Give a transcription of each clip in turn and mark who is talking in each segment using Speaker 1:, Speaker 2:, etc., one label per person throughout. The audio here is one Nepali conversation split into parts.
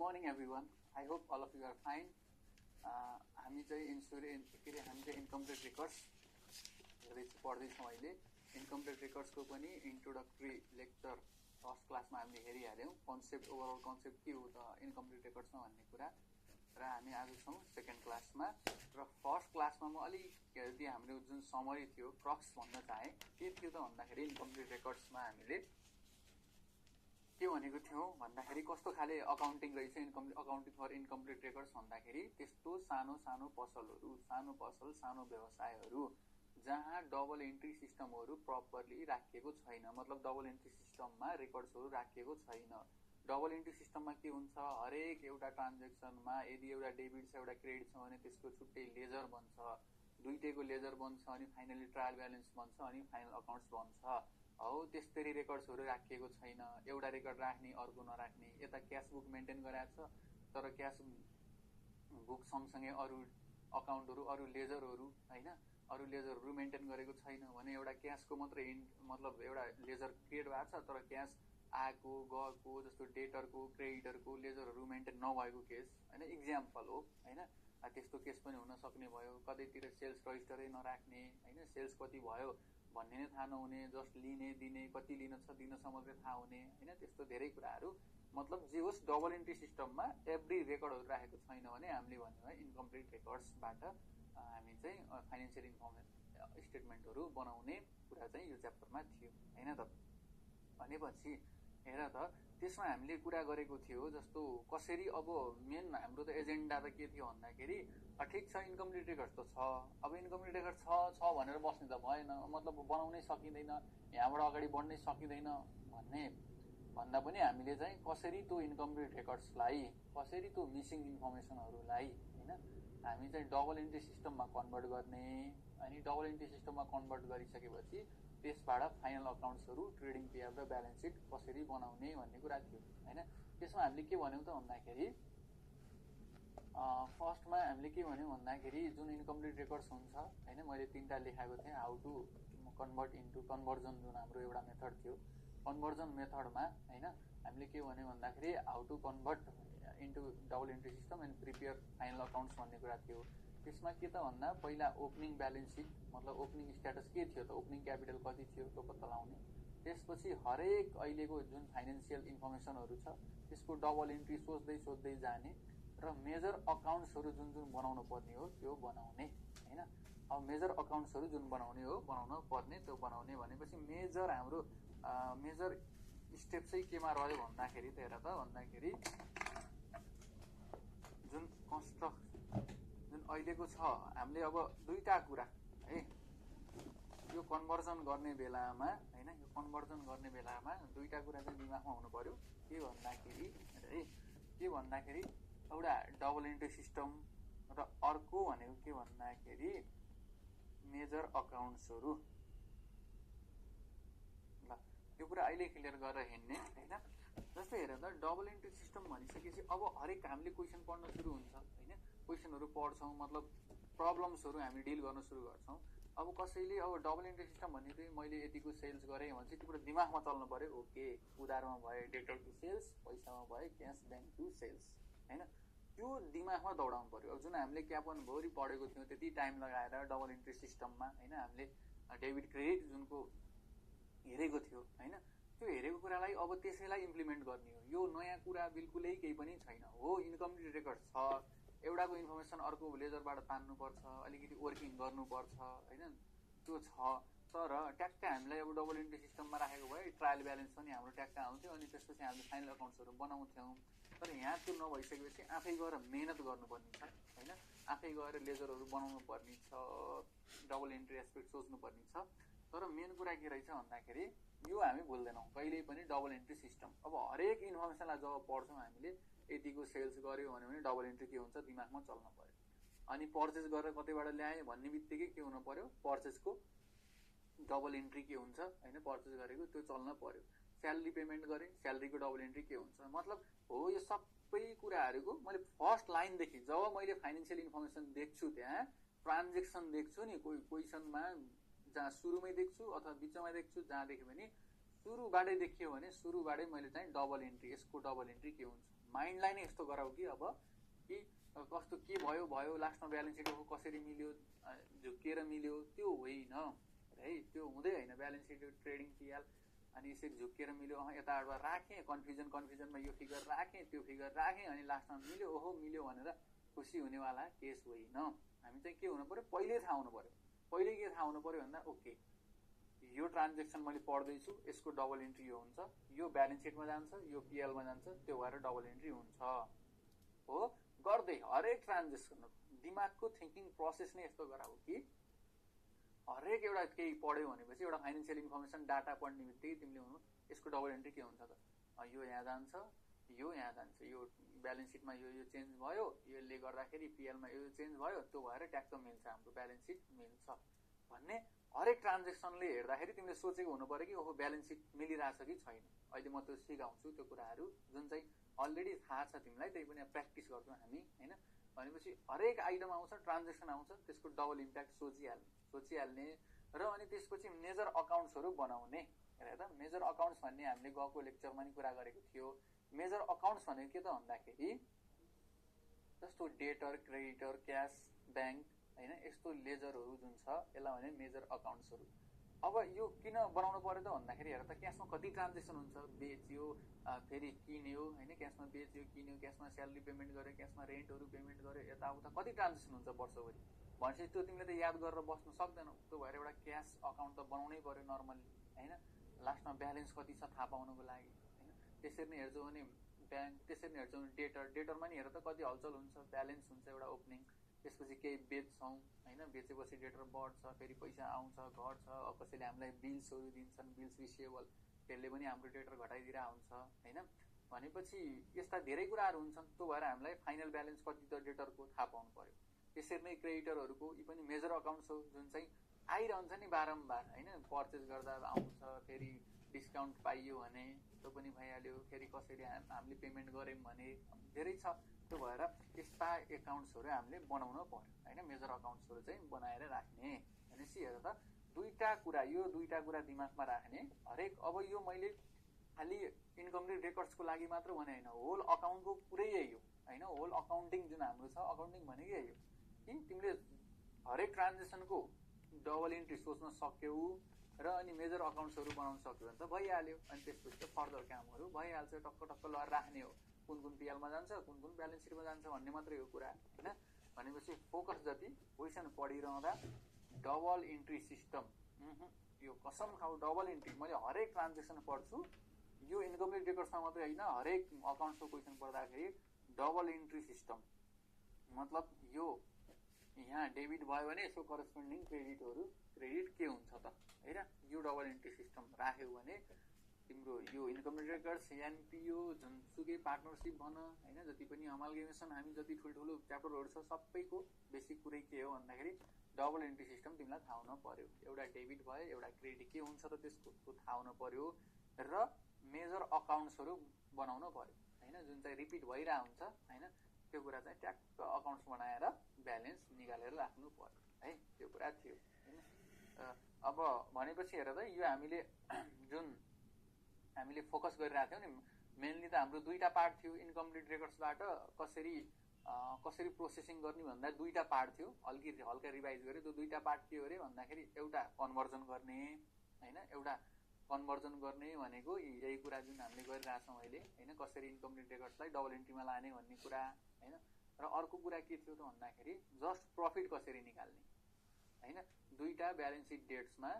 Speaker 1: morning everyone. I hope all of you are fine. हामी चाहिँ इन्कम्प्लिट रिकर्ड्स पढ्दैछौँ अहिले. इन्कम्प्लिट रिकर्ड्सको पनि इन्ट्रोडक्टरी लेक्चर फर्स्ट क्लासमा हामीले हेरिहाल्यौँ. कन्सेप्ट ओभरअल कन्सेप्ट के हो त इन्कम्प्लिट रिकर्ड्समा भन्ने कुरा. र हामी आज छौँ सेकेन्ड क्लासमा. र फर्स्ट क्लासमा म अलिकति हाम्रो जुन समरी थियो क्रक्स भन्न चाहेँ के थियो त भन्दाखेरि इन्कम्प्लिट रिकर्ड्समा हामीले के भनेको थियौँ भन्दाखेरि कस्तो खाले अकाउन्टिङ रहेछ अकाउन्टिङ फर इन्कम्प्लिट रेकर्ड्स भन्दाखेरि त्यस्तो सानो सानो पसलहरू सानो व्यवसायहरू जहाँ डबल इन्ट्री सिस्टमहरू प्रपरली राखिएको छैन. मतलब डबल इन्ट्री सिस्टममा रेकर्ड्सहरू राखिएको छैन. डबल इन्ट्री सिस्टममा के हुन्छ, हरेक एउटा ट्रान्जेक्सनमा यदि एउटा डेबिट छ एउटा क्रेडिट छ भने त्यसको छुट्टै लेजर बन्छ, दुईटैको लेजर बन्छ, अनि फाइनली ट्रायल ब्यालेन्स बन्छ, अनि फाइनल अकाउन्ट्स बन्छ. हौ त्यसरी रेकर्ड्सहरू राखिएको छैन. एउटा रेकर्ड राख्ने अर्को नराख्ने. यता क्यास बुक मेन्टेन गराएको छ तर क्यास बुक सँगसँगै अरू अकाउन्टहरू अरू लेजरहरू होइन अरू लेजरहरू मेन्टेन गरेको छैन भने एउटा क्यासको मात्रै मतलब एउटा लेजर क्रिएट भएको छ तर क्यास आएको गएको जस्तो डेटरको क्रेडिटरको लेजरहरू मेन्टेन नभएको केस होइन इक्जाम्पल हो होइन. त्यस्तो केस पनि हुन सक्ने भयो. कतैतिर सेल्स रजिस्टरै नराख्ने होइन सेल्स कति भयो भन्ने नै थाहा नहुने, जस्ट लिने दिने कति लिन छ मात्रै थाहा हुने होइन. त्यस्तो धेरै कुराहरू मतलब जे होस् डबल इन्ट्री सिस्टममा एभ्री रेकर्डहरू राखेको छैन भने हामीले भन्यो है इन्कम्प्लिट रेकर्ड्सबाट हामी चाहिँ फाइनेन्सियल स्टेटमेन्टहरू बनाउने कुरा चाहिँ यो च्याप्टरमा थियो होइन त. भनेपछि हेर त त्यसमा हामीले कुरा गरेको थियो जस्तो कसरी अब मेन हाम्रो त एजेन्डा त के थियो भन्दाखेरि ठिक छ इन्कम्प्लिट रेकर्ड्स त छ. अब इन्कम्प्लिट रेकर्ड छ भनेर बस्ने त भएन. मतलब बनाउनै सकिँदैन, यहाँबाट अगाडि बढ्नै सकिँदैन भन्दा पनि हामीले चाहिँ कसरी त्यो इन्कम्प्लिट रेकर्ड्सलाई कसरी त्यो मिसिङ इन्फर्मेसनहरूलाई होइन हामी चाहिँ डबल इन्ट्री सिस्टममा कन्भर्ट गर्ने. अनि डबल इन्ट्री सिस्टममा कन्भर्ट गरिसकेपछि त्यसबाट फाइनल अकाउन्ट्सहरू ट्रेडिङ पेयर र ब्यालेन्स सिट कसरी बनाउने भन्ने कुरा थियो होइन. त्यसमा हामीले के भन्यौँ त भन्दाखेरि फर्स्टमा हामीले के भन्यौँ भन्दाखेरि जुन इन्कम्प्लिट रेकर्ड्स हुन्छ होइन मैले 3टा लेखाएको थिएँ. How to convert into conversion जुन हाम्रो एउटा मेथड थियो. कन्भर्जन मेथडमा होइन हामीले के भन्यौँ भन्दाखेरि how to convert into double entry system and prepare final accounts भन्ने कुरा थियो. त्यसमा के त भन्दा पहिला ओपनिङ ब्यालेन्स सिट मतलब ओपनिङ स्ट्याटस के थियो त ओपनिङ क्यापिटल कति थियो त्यो पत्ता लगाउने. त्यसपछि हरेक अहिलेको जुन फाइनेन्सियल इन्फर्मेसनहरू छ त्यसको डबल इन्ट्री सोच्दै जाने र मेजर अकाउन्ट्सहरू जुन बनाउनु पर्ने हो त्यो बनाउने होइन. अब मेजर अकाउन्ट्सहरू जुन बनाउन पर्ने त्यो बनाउने भनेपछि मेजर हाम्रो मेजर स्टेप चाहिँ केमा रह्यो भन्दाखेरि त हेर त भन्दाखेरि जुन अहिलेको छ हामीले अब दुईटा कुरा है यो कन्भर्जन गर्ने बेलामा होइन यो कन्भर्जन गर्ने बेलामा दुईटा कुरा चाहिँ दिमागमा हुनु पर्यो. के भन्दाखेरि एउटा डबल इन्ट्री सिस्टम र अर्को भनेको के भन्दाखेरि मेजर अकाउन्ट्सहरू. ल यो कुरा अहिले क्लियर गरेर हिँड्ने होइन. जस्तै हेर त डबल इन्ट्री सिस्टम भनिसकेपछि अब हरेक हामीले क्वेसन पढ्न सुरु हुन्छ होइन. क्वेसनहरू पढ्छौँ मतलब प्रब्लम्सहरू हामी डिल गर्न सुरु गर्छौँ. अब कसैले अब डबल इन्ट्री सिस्टम भन्ने चाहिँ मैले यतिको सेल्स गरेँ भने चाहिँ त्यो कुरा दिमागमा चल्नु पर्यो. ओके उधारमा भयो डेटर टु सेल्स, पैसामा भयो क्यास ब्याङ्क टु सेल्स होइन. त्यो दिमागमा दौडाउनु पर्यो. अब जुन हामीले क्यापन भरि पढेको थियौँ त्यति टाइम लगाएर डबल इन्ट्री सिस्टममा होइन हामीले डेबिट क्रेडिट जुनको हेरेको थियो होइन. त्यो हेरेको कुरालाई अब त्यसैलाई इम्प्लिमेन्ट गर्ने हो. यो नयाँ कुरा बिल्कुलै केही पनि छैन. हो इन्कम्प्लिट रेकर्ड छ, एउटाको इन्फर्मेसन अर्को लेजरबाट तान्नुपर्छ, अलिकति वर्किङ गर्नुपर्छ होइन त्यो छ. तर ट्याक्क हामीलाई अब डबल इन्ट्री सिस्टममा राखेको भए ट्रायल ब्यालेन्स पनि हाम्रो ट्याक्क आउँथ्यो अनि त्यसपछि हामीले फाइनल अकाउन्ट्सहरू बनाउँथ्यौँ. तर यहाँ त्यो नभइसकेपछि आफै गएर मेहनत गर्नुपर्ने छ होइन. आफै गएर लेजरहरू बनाउनु पर्ने छ, डबल इन्ट्री एस्पेक्ट सोच्नुपर्ने छ. तर मेन कुरा के रहेछ भन्दाखेरि यो हामी भुल्दैनौँ कहिल्यै पनि डबल इन्ट्री सिस्टम. अब हरेक इन्फर्मेसनलाई जब पढ्छौँ हामीले यतिको सेल्स गर्यो भने डबल इन्ट्री के हुन्छ दिमागमा चल्न पर्यो. अनि पर्चेस गरेर कतैबाट ल्याएँ भन्ने बित्तिकै के हुनु पर्यो पर्चेसको डबल इन्ट्री के हुन्छ होइन पर्चेस गरेको त्यो चल्न पर्यो. स्यालेरी पेमेन्ट गरेँ स्यालेरीको डबल इन्ट्री के हुन्छ. मतलब हो यो सबै कुराहरूको मैले फर्स्ट लाइनदेखि जब मैले फाइनेन्सियल इन्फर्मेसन देख्छु त्यहाँ ट्रान्जेक्सन देख्छु नि क्वेसनमा जहाँ सुरुमै देख्छु अथवा बिचमा देख्छु जहाँ देख्यो भने सुरुबाटै देखियो भने सुरुबाटै मैले चाहिँ डबल इन्ट्री यसको डबल इन्ट्री के हुन्छ माइन्डलाई नै यस्तो गराऊ कि अब कि कस्तो के भयो भयो लास्टमा ब्यालेन्स सिट कसरी मिल्यो झुक्किएर मिल्यो त्यो होइन है, त्यो हुँदै होइन। ब्यालेन्स सिट ट्रेडिङ पिएल अनि यसरी झुक्किएर मिल्यो यताबाट राखेँ कन्फ्युजनमा यो फिगर राखेँ त्यो फिगर राखेँ अनि लास्टमा मिल्यो ओहो मिल्यो भनेर खुसी हुनेवाला केस होइन। हामी चाहिँ के हुनु पऱ्यो, पहिले थाहा हुनु पऱ्यो। पहिले के थाहा हुनु पऱ्यो भन्दा ओके यो ट्रान्जेक्सन मैले पढ्दैछु यसको डबल इन्ट्री यो हुन्छ, यो ब्यालेन्स सिटमा जान्छ यो पिएलमा जान्छ, त्यो भएर डबल इन्ट्री हुन्छ हो। गर्दै हरेक ट्रान्जेक्सन दिमागको थिङ्किङ प्रोसेस नै यस्तो गराऊ कि हरेक एउटा केही पढ्यो भनेपछि एउटा फाइनेन्सियल इन्फर्मेसन डाटा पढ्ने बित्तिकै तिमीले हुनु यसको डबल इन्ट्री के हुन्छ त, यो यहाँ जान्छ यो यहाँ जान्छ, यो ब्यालेन्स सिटमा यो चेन्ज भयो, यसले गर्दाखेरि पिएलमा यो चेन्ज भयो, त्यो भएर ट्याक्क मिल्छ हाम्रो ब्यालेन्स सिट मिल्छ भन्ने हरेक ट्रान्जेक्सनले हेर्दाखेरि तिमीले सोचेको हुनु पऱ्यो कि ओहो ब्यालेन्स सिट मिलिरहेछ कि छैन। अहिले म त्यो सिकाउँछु त्यो कुराहरू जुन चाहिँ अलरेडी थाहा छ तिमीलाई, त्यही पनि प्र्याक्टिस गर्छौँ हामी होइन। भनेपछि हरेक आइटम आउँछ ट्रान्जेक्सन आउँछ त्यसको डबल इम्प्याक्ट सोचिहाल्ने र अनि त्यसपछि मेजर अकाउन्ट्सहरू बनाउने। हेर त मेजर अकाउन्ट्स भन्ने हामीले गएको लेक्चरमा नि कुरा गरेको थियो। मेजर अकाउन्ट्स भनेको के त भन्दाखेरि जस्तो डेटर क्रेडिटर क्यास ब्याङ्क होइन यस्तो लेजरहरू जुन छ यसलाई भने मेजर अकाउन्ट्सहरू। अब यो किन बनाउनु पर्यो त भन्दाखेरि हेर त क्यासमा कति ट्रान्जेक्सन हुन्छ, बेच्यो फेरि किन्यो होइन, क्यासमा बेच्यो किन्यो, क्यासमा स्यालेरी पेमेन्ट गर्यो, क्यासमा रेन्टहरू पेमेन्ट गर्यो, यताउता कति ट्रान्जेक्सन हुन्छ वर्षभरि। भनेपछि त्यो तिमीले त याद गरेर बस्नु सक्दैनौ, त्यो भएर एउटा क्यास अकाउन्ट त बनाउनै पर्यो नर्मली होइन। लास्टमा ब्यालेन्स कति छ थाहा पाउनुको लागि होइन। त्यसरी नै हेर्छौ भने ब्याङ्क, त्यसरी नै हेर्छौ भने डेटरमा नि हेर त कति हलचल हुन्छ, ब्यालेन्स हुन्छ एउटा ओपनिङ, त्यसपछि केही बेच्छौँ होइन, बेचेपछि डेटर बढ्छ फेरि पैसा आउँछ घट्छ, कसैले हामीलाई बिल्सहरू दिन्छन् बिल्स रिसिएबल, त्यसले पनि हाम्रो डेटर घटाइदिएर हुन्छ होइन। भनेपछि यस्ता धेरै कुराहरू हुन्छन्, त्यो भएर हामीलाई फाइनल ब्यालेन्स कति त डेटरको थाहा पाउनु पर्यो। त्यसरी नै क्रेडिटरहरूको यी पनि मेजर अकाउन्ट्स हो जुन चाहिँ आइरहन्छ नि बारम्बार होइन, पर्चेस गर्दा आउँछ, फेरि डिस्काउन्ट पाइयो भने त्यो पनि भइहाल्यो, फेरि कसरी हामीले पेमेन्ट गऱ्यौँ भने धेरै छ। त्यो भएर यस्ता एकाउन्ट्सहरू हामीले बनाउनु पर्यो होइन, मेजर अकाउन्ट्सहरू चाहिँ बनाएर राख्ने। भनेपछि हेर त दुईवटा कुरा दिमागमा राख्ने हरेक। अब यो मैले खालि इन्कम रेकर्ड्सको लागि मात्र भने होइन, होल अकाउन्टको पुरै यही हो होइन। होल अकाउन्टिङ जुन हाम्रो छ, अकाउन्टिङ भनेको यही हो कि तिमीले हरेक ट्रान्जेक्सनको डबल इन्ट्री सोच्न सक्यौ र अनि मेजर अकाउन्ट्सहरू बनाउन सक्यो भने त भइहाल्यो। अनि त्यसपछि त फर्दर कामहरू भइहाल्छ, टक्क लगाएर राख्ने हो, कुन पिएलमा जान्छ कुन ब्यालेन्स सिटमा जान्छ भन्ने मात्रै हो कुरा होइन। भनेपछि फोकस जति क्वेसन पढिरहँदा डबल इन्ट्री सिस्टम, यो कसम खाऊ डबल इन्ट्री मैले हरेक ट्रान्जेक्सन पढ्छु, यो इन्कम रेकर्ड्समा मात्रै होइन हरेक अकाउन्ट्सको क्वेसन पढ्दाखेरि डबल इन्ट्री सिस्टम मतलब यो यहाँ डेबिट भयो भने यसको करस्पोन्डिङ क्रेडिट के हुन्छ त होइन। यो डबल इन्ट्री सिस्टम राख्यो भने तिम्रो यो इन्कम रेकर्ड्स एनपिओ जुनसुकै पार्टनरसिप भन होइन, जति पनि अमालगेमेसन हामी जति ठुल्ठुलो च्याप्टरहरू छ सबैको बेसिक कुरै के हो भन्दाखेरि डबल इन्ट्री सिस्टम तिमीलाई थाहा हुन पर्यो। एउटा डेबिट भयो एउटा क्रेडिट के हुन्छ त त्यसको थाहा हुन पर्यो र मेजर अकाउन्ट्सहरू बनाउनु पर्यो होइन, जुन चाहिँ रिपिट भइरहेको हुन्छ होइन। त्यो कुरा चाहिँ ट्याक्क अकाउन्ट्स बनाएर ब्यालेन्स निकालेर राख्नु पर्यो है, त्यो कुरा थियो होइन। अब भनेपछि हेर त यो जुन हामीले फोकस गरिरहेको थियौँ नि, मेनली त हाम्रो दुईवटा पार्ट थियो। इन्कम्प्लिट रेकर्ड्सबाट कसरी प्रोसेसिङ गर्ने भन्दा दुईवटा पार्ट थियो, हल्का रिभाइज गऱ्यो। त्यो दुईवटा पार्ट के हो अरे भन्दाखेरि एउटा कन्भर्जन गर्ने होइन, एउटा कन्भर्जन गर्ने भनेको यही कुरा जुन हामीले गरिरहेछौँ अहिले होइन, कसरी इन्कम्प्लिट रेकर्ड्सलाई डबल इन्ट्रीमा लाने भन्ने कुरा होइन। र अर्को कुरा के थियो त भन्दाखेरि जस्ट प्रफिट कसरी निकाल्ने होइन। दुईवटा ब्यालेन्स सिट डेट्समा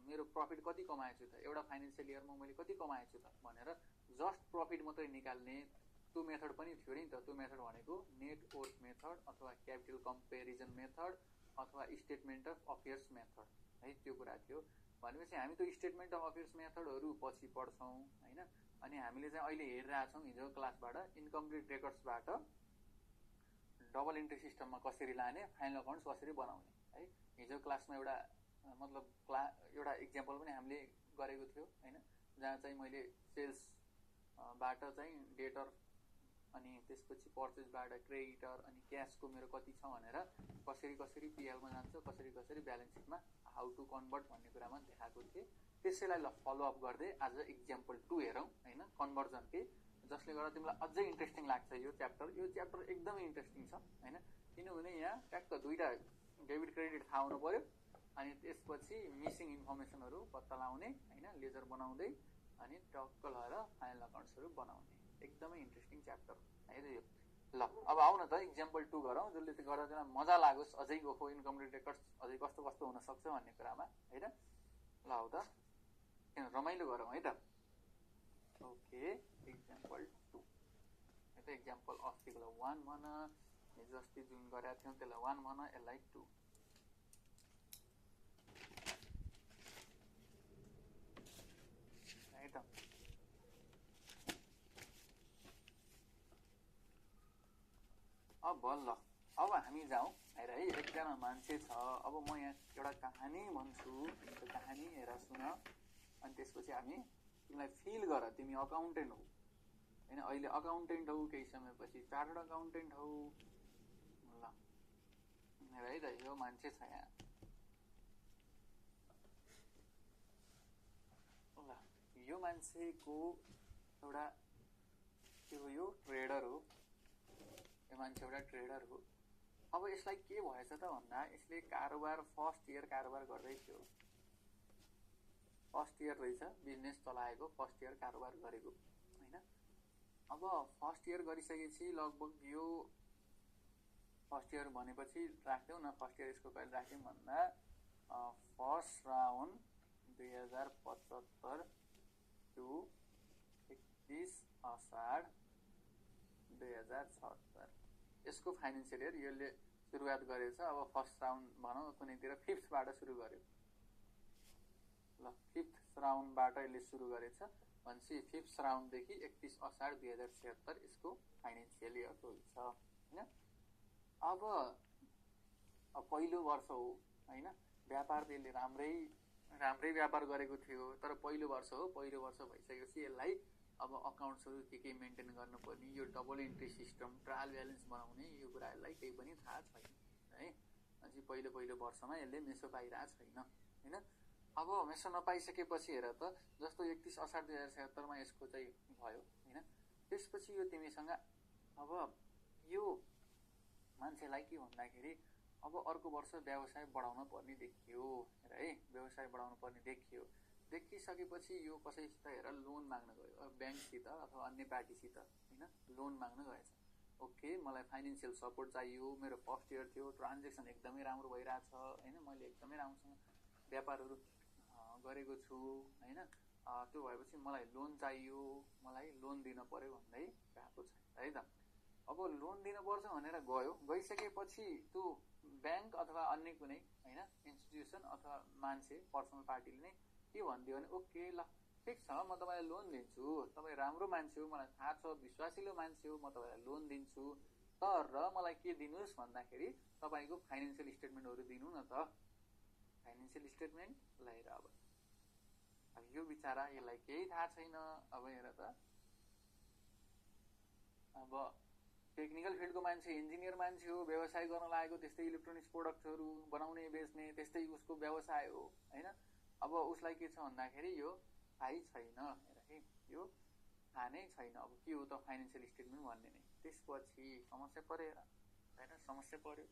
Speaker 1: मेरो प्रफिट कति कमाएछु त, एउटा फाइनेन्सियल इयरमा मैले कति कमाएछु त भनेर जस्ट प्रफिट मात्रै निकाल्ने त्यो मेथड पनि थियो नि त। त्यो मेथड भनेको नेट वर्थ मेथड अथवा क्यापिटल कम्पेरिजन मेथड अथवा स्टेटमेन्ट अफ अफेयर्स मेथड है, त्यो कुरा थियो। भनेपछि हामी त्यो स्टेटमेन्ट अफ अफेयर्स मेथडहरू पछि पढ्छौँ होइन। अनि हामीले चाहिँ अहिले हेरिरहेछौँ हिजो क्लासबाट इन्कम्प्लिट रेकर्ड्सबाट डबल इन्ट्री सिस्टममा कसरी लाने, फाइनल अकाउन्ट्स कसरी बनाउने है। हिजो क्लासमा एउटा एउटा इक्जाम्पल पनि हामीले गरेको थियो होइन, जहाँ चाहिँ मैले सेल्सबाट चाहिँ डेटर अनि त्यसपछि पर्चेसबाट क्रेडिटर अनि क्यासको मेरो कति छ भनेर कसरी पिएलमा जान्छ, कसरी ब्यालेन्स सिटमा हाउ टु कन्भर्ट भन्ने कुरामा देखाएको थिएँ। त्यसैलाई फलोअप गर्दै आज इक्जाम्पल 2 हेरौँ होइन, कन्भर्जनकै जसले गर्दा तिमीलाई अझै इन्ट्रेस्टिङ लाग्छ यो च्याप्टर एकदमै इन्ट्रेस्टिङ छ हैन किनभने यहाँ ट्याक्क दुईटा डेबिट क्रेडिट थाहा हुनु पर्यो अनि त्यसपछि मिसिङ इन्फर्मेसनहरू पत्ता लगाउने हैन लेजर बनाउँदै अनि टक्क लगाएर फाइनल अकाउन्ट्सहरू बनाउने एकदमै इन्ट्रेस्टिङ च्याप्टर है त यो ल अब आउन त इक्जाम्पल 2 गरौँ जसले चाहिँ गर्दा चाहिँ मजा लागोस् अझै ओहो इन्कम्प्लिट रेकर्ड्स अझै कस्तो कस्तो हुन सक्छ भन्ने कुरामा है त ल आउ त किन रमाइलो गरौँ है त ओके इक्जाम्पल 2 है त इक्जाम्पल अस्तिको 1 भन हिजो अस्ति जुन गरेका थियौँ त्यसलाई 1 भन यसलाई 2 है त अब ल अब हामी जाउँ हेर है एकजना मान्छे छ अब म यहाँ एउटा कहानी भन्छु त्यो कहानी हेर सुन अनि त्यसपछि हामी तिमीलाई फिल गर तिमी अकाउन्टेन्ट हौ हैन अहिले अकाउन्टेन्ट हौ केही समयपछि चार्टर्ड अकाउन्टेन्ट हौ ल हेर है त यो मान्छे छ यहाँ ल यो मान्छेको एउटा के हो यो ट्रेडर हो यो मान्छे एउटा ट्रेडर हो अब यसलाई के भएछ त भन्दा यसले कारोबार फर्स्ट इयर कारोबार गर्दै थियो फर्स्ट इयर रहेछ बिजनेस चलाएको फर्स्ट इयर कारोबार गरेको हैन अब फर्स्ट इयर गरिसकेपछि लगभग यो फर्स्ट इयर भनेपछि राख्यौँ न फर्स्ट इयर यसको कहिले राख्यौँ भन्दा फर्स्ट राउन्ड 2075 टु 31 असाढ 2076 यसको फाइनेन्सियल इयर यसले सुरुवात गरेछ अब फर्स्ट राउन्ड भनौँ कुनैतिर फिफ्थबाट सुरु गर्यो ल फिफ्थ राउन्डबाट यसले सुरु गरेछ भनेपछि फिफ्थ राउन्डदेखि 31 असाढ 2076 यसको फाइनेन्सियल इयर हुन्छ हैन अब पहिलो वर्ष हो हैन व्यापार त्यसले राम्रै व्यापार गरेको थियो तर पहिलो वर्ष हो पहिलो वर्ष भइसकेपछि यसलाई अब अकाउन्ट्सहरू के मेन्टेन गर्नुपर्ने यो double entry system trial balance बनाउने यो कुराहरूलाई केही पनि थाहा छैन है अझै पहिलो वर्षमा यसले मेसो पाइरहेको छैन हैन अब मेसो नपाइसकेपछि हेर त जस्तो 31 असाढ 2076 मा यसको चाहिँ भयो हैन त्यसपछि यो तिमीसँग अब यो मान्छेलाई के भन्दाखेरि अब अर्को वर्ष व्यवसाय बढाउन पर्ने देखियो है व्यवसाय बढाउन पर्ने देखिसकेपछि यो कसैसित हेर लोन माग्न गयो ब्याङ्कसित अथवा अन्य पार्टीसित हैन लोन माग्न गएछ ओके मलाई फाइनेन्सियल सपोर्ट चाहियो मेरो फर्स्ट इयर थियो ट्रान्जेक्सन एकदमै राम्रो भइरहेछ हैन मैले एकदमै राम्रोसँग व्यापारहरू गरेको छु हैन त्यो भएपछि मलाई लोन चाहियो मलाई लोन दिन पर्यो भन्दै गएको छ है त अब लोन दिनुपर्छ भनेर गइसकेपछि त्यो ब्याङ्क अथवा अन्य कुनै हैन इन्स्टिट्युसन अथवा मान्छे पर्सनल पार्टीले नै के भनिदियो भने ओके ल ठिक छ म तपाईँलाई लोन दिन्छु तपाईँ राम्रो मान्छे हो मलाई थाहा छ विश्वासिलो मान्छे हो म तपाईँलाई लोन दिन्छु तर मलाई के दिनुहोस् भन्दाखेरि तपाईँको फाइनेन्सियल स्टेटमेन्टहरू दिनु न त फाइनेन्सियल स्टेटमेन्ट लिएर अब यो बिचारा यसलाई केही थाहा छैन अब हेर त अब टेक्निकल फिल्डको मान्छे इन्जिनियर मान्छे हो व्यवसाय गर्न लागेको त्यस्तै इलेक्ट्रोनिक्स प्रोडक्टहरू बनाउने बेच्ने त्यस्तै उसको व्यवसाय हो हैन अब उसलाई के छ भन्दाखेरि यो थाहै छैन हेर है यो थाहा नै छैन अब के हो त फाइनेन्सियल स्टेटमेन्ट भन्ने नै त्यसपछि समस्या पर्यो हैन समस्या पर्यो